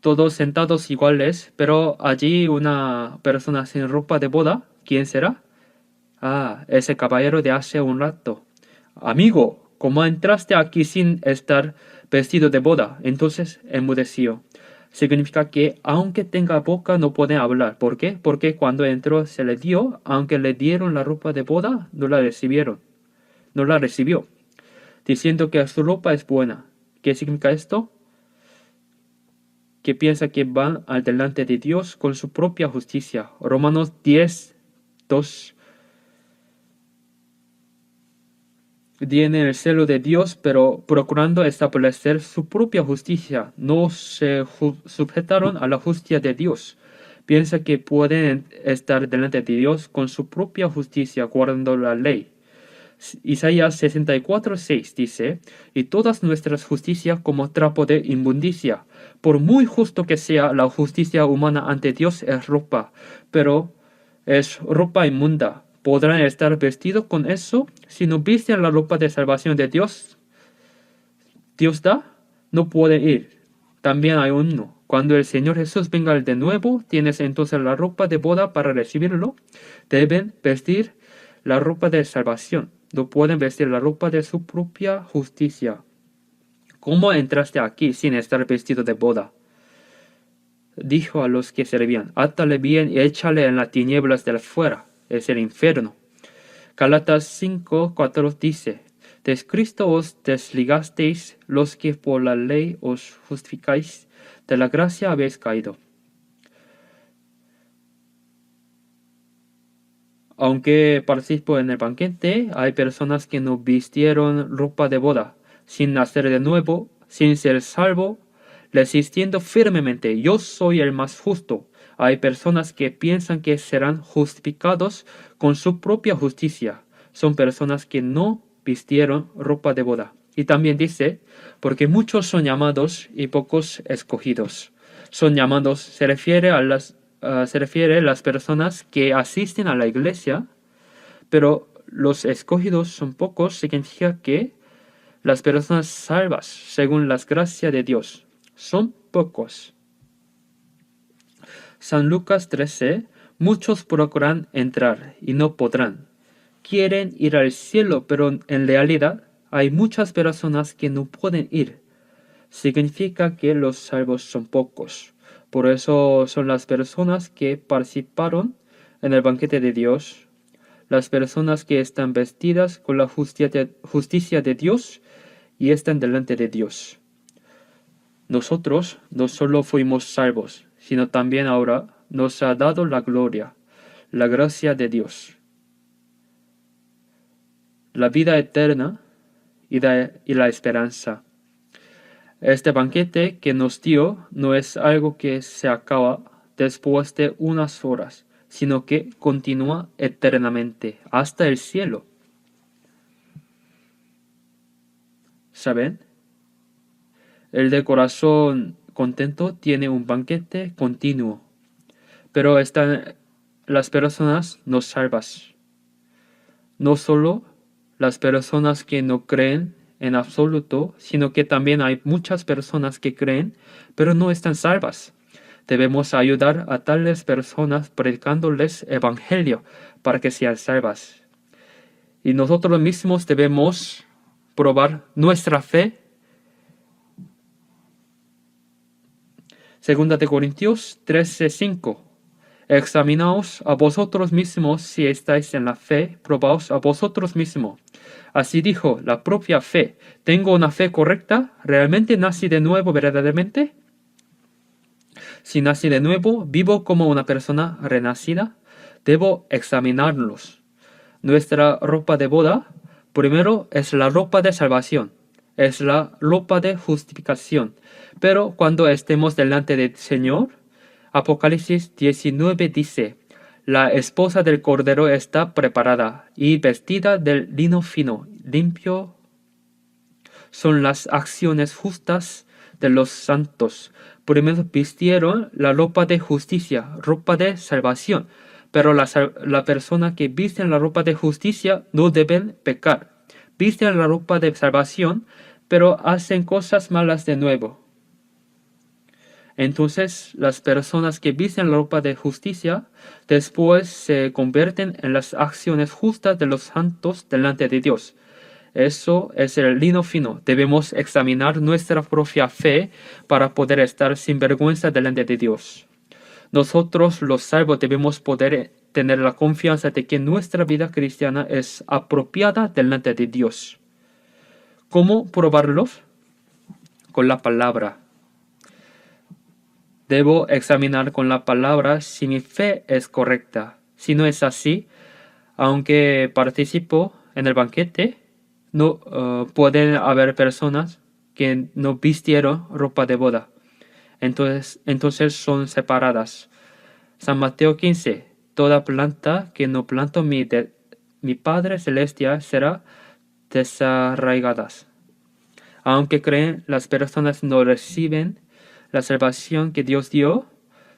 Todos sentados iguales, pero allí una persona sin ropa de boda. ¿Quién será? Ese caballero de hace un rato. Amigo, ¿cómo entraste aquí sin estar vestido de boda? Entonces enmudeció. Significa que aunque tenga boca no puede hablar. ¿Por qué? Porque cuando entró se le dio, aunque le dieron la ropa de boda, no la recibieron. No la recibió. Diciendo que su ropa es buena. ¿Qué significa esto? Que piensa que van al delante de Dios con su propia justicia. Romanos 10:2. Tiene el celo de Dios, pero procurando establecer su propia justicia. No se sujetaron a la justicia de Dios. Piensa que pueden estar delante de Dios con su propia justicia, guardando la ley. Isaías 64:6 dice, y todas nuestras justicias como trapo de inmundicia. Por muy justo que sea, la justicia humana ante Dios es ropa, pero es ropa inmunda. ¿Podrán estar vestidos con eso si no visten la ropa de salvación de Dios? ¿Dios da? No pueden ir. También hay uno. Cuando el Señor Jesús venga de nuevo, tienes entonces la ropa de boda para recibirlo. Deben vestir la ropa de salvación. No pueden vestir la ropa de su propia justicia. ¿Cómo entraste aquí sin estar vestido de boda? Dijo a los que servían, átale bien y échale en las tinieblas del fuera. Es el infierno. Gálatas 5:4 dice, de Cristo os desligasteis, los que por la ley os justificáis, de la gracia habéis caído. Aunque participo en el banquete, hay personas que no vistieron ropa de boda, sin nacer de nuevo, sin ser salvo, resistiendo firmemente, yo soy el más justo. Hay personas que piensan que serán justificados con su propia justicia. Son personas que no vistieron ropa de boda. Y también dice, porque muchos son llamados y pocos escogidos. Son llamados, se refiere a las personas que asisten a la iglesia, pero los escogidos son pocos, significa que las personas salvas, según las gracias de Dios, son pocos. San Lucas 13, muchos procuran entrar y no podrán. Quieren ir al cielo, pero en realidad hay muchas personas que no pueden ir. Significa que los salvos son pocos. Por eso son las personas que participaron en el banquete de Dios, las personas que están vestidas con la justicia de Dios y están delante de Dios. Nosotros no solo fuimos salvos, sino también ahora nos ha dado la gloria, la gracia de Dios, la vida eterna y la esperanza. Este banquete que nos dio no es algo que se acaba después de unas horas, sino que continúa eternamente hasta el cielo. ¿Saben? El de corazón contento tiene un banquete continuo, pero están las personas no salvas. No solo las personas que no creen en absoluto, sino que también hay muchas personas que creen, pero no están salvas. Debemos ayudar a tales personas predicándoles evangelio para que sean salvas. Y nosotros mismos debemos probar nuestra fe. Segunda de Corintios 13:5. Examinaos a vosotros mismos si estáis en la fe, probaos a vosotros mismos. Así dijo la propia fe. ¿Tengo una fe correcta? ¿Realmente nací de nuevo verdaderamente? Si nací de nuevo, vivo como una persona renacida. Debo examinarlos. Nuestra ropa de boda, primero, es la ropa de salvación. Es la ropa de justificación. Pero cuando estemos delante del Señor, Apocalipsis 19 dice, la esposa del Cordero está preparada y vestida de lino fino, limpio. Son las acciones justas de los santos. Primero vistieron la ropa de justicia, ropa de salvación. Pero la persona que viste la ropa de justicia no deben pecar. Visten la ropa de salvación, pero hacen cosas malas de nuevo. Entonces, las personas que visten la ropa de justicia después se convierten en las acciones justas de los santos delante de Dios. Eso es el lino fino. Debemos examinar nuestra propia fe para poder estar sin vergüenza delante de Dios. Nosotros, los salvos, debemos poder tener la confianza de que nuestra vida cristiana es apropiada delante de Dios. ¿Cómo probarlos? Con la palabra. Debo examinar con la palabra si mi fe es correcta. Si no es así, aunque participo en el banquete, no pueden haber personas que no vistieron ropa de boda. Entonces son separadas. San Mateo 15. Toda planta que no plantó mi Padre Celestial será desarraigada. Aunque creen, las personas no reciben la salvación que Dios dio,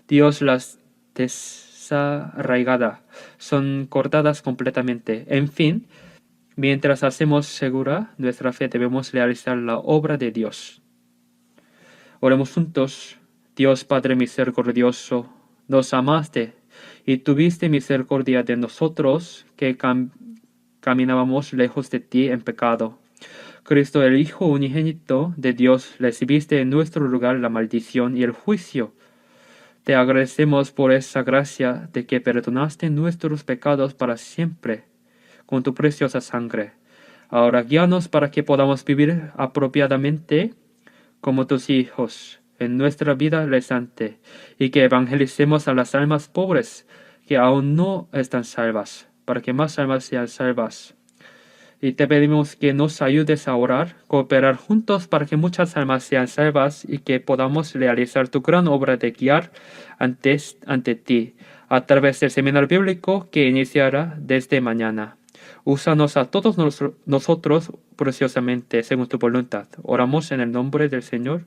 Dios las desarraigará. Son cortadas completamente. En fin, mientras hacemos segura nuestra fe, debemos realizar la obra de Dios. Oremos juntos. Dios Padre misericordioso, nos amaste y tuviste misericordia de nosotros que caminábamos lejos de ti en pecado. Cristo, el Hijo unigénito de Dios, recibiste en nuestro lugar la maldición y el juicio. Te agradecemos por esa gracia de que perdonaste nuestros pecados para siempre con tu preciosa sangre. Ahora guíanos para que podamos vivir apropiadamente como tus hijos en nuestra vida rezante y que evangelicemos a las almas pobres que aún no están salvas, para que más almas sean salvas. Y te pedimos que nos ayudes a orar, cooperar juntos para que muchas almas sean salvas y que podamos realizar tu gran obra de guiar ante ti a través del seminario bíblico que iniciará desde mañana. Úsanos a todos nosotros preciosamente según tu voluntad. Oramos en el nombre del Señor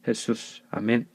Jesús. Amén.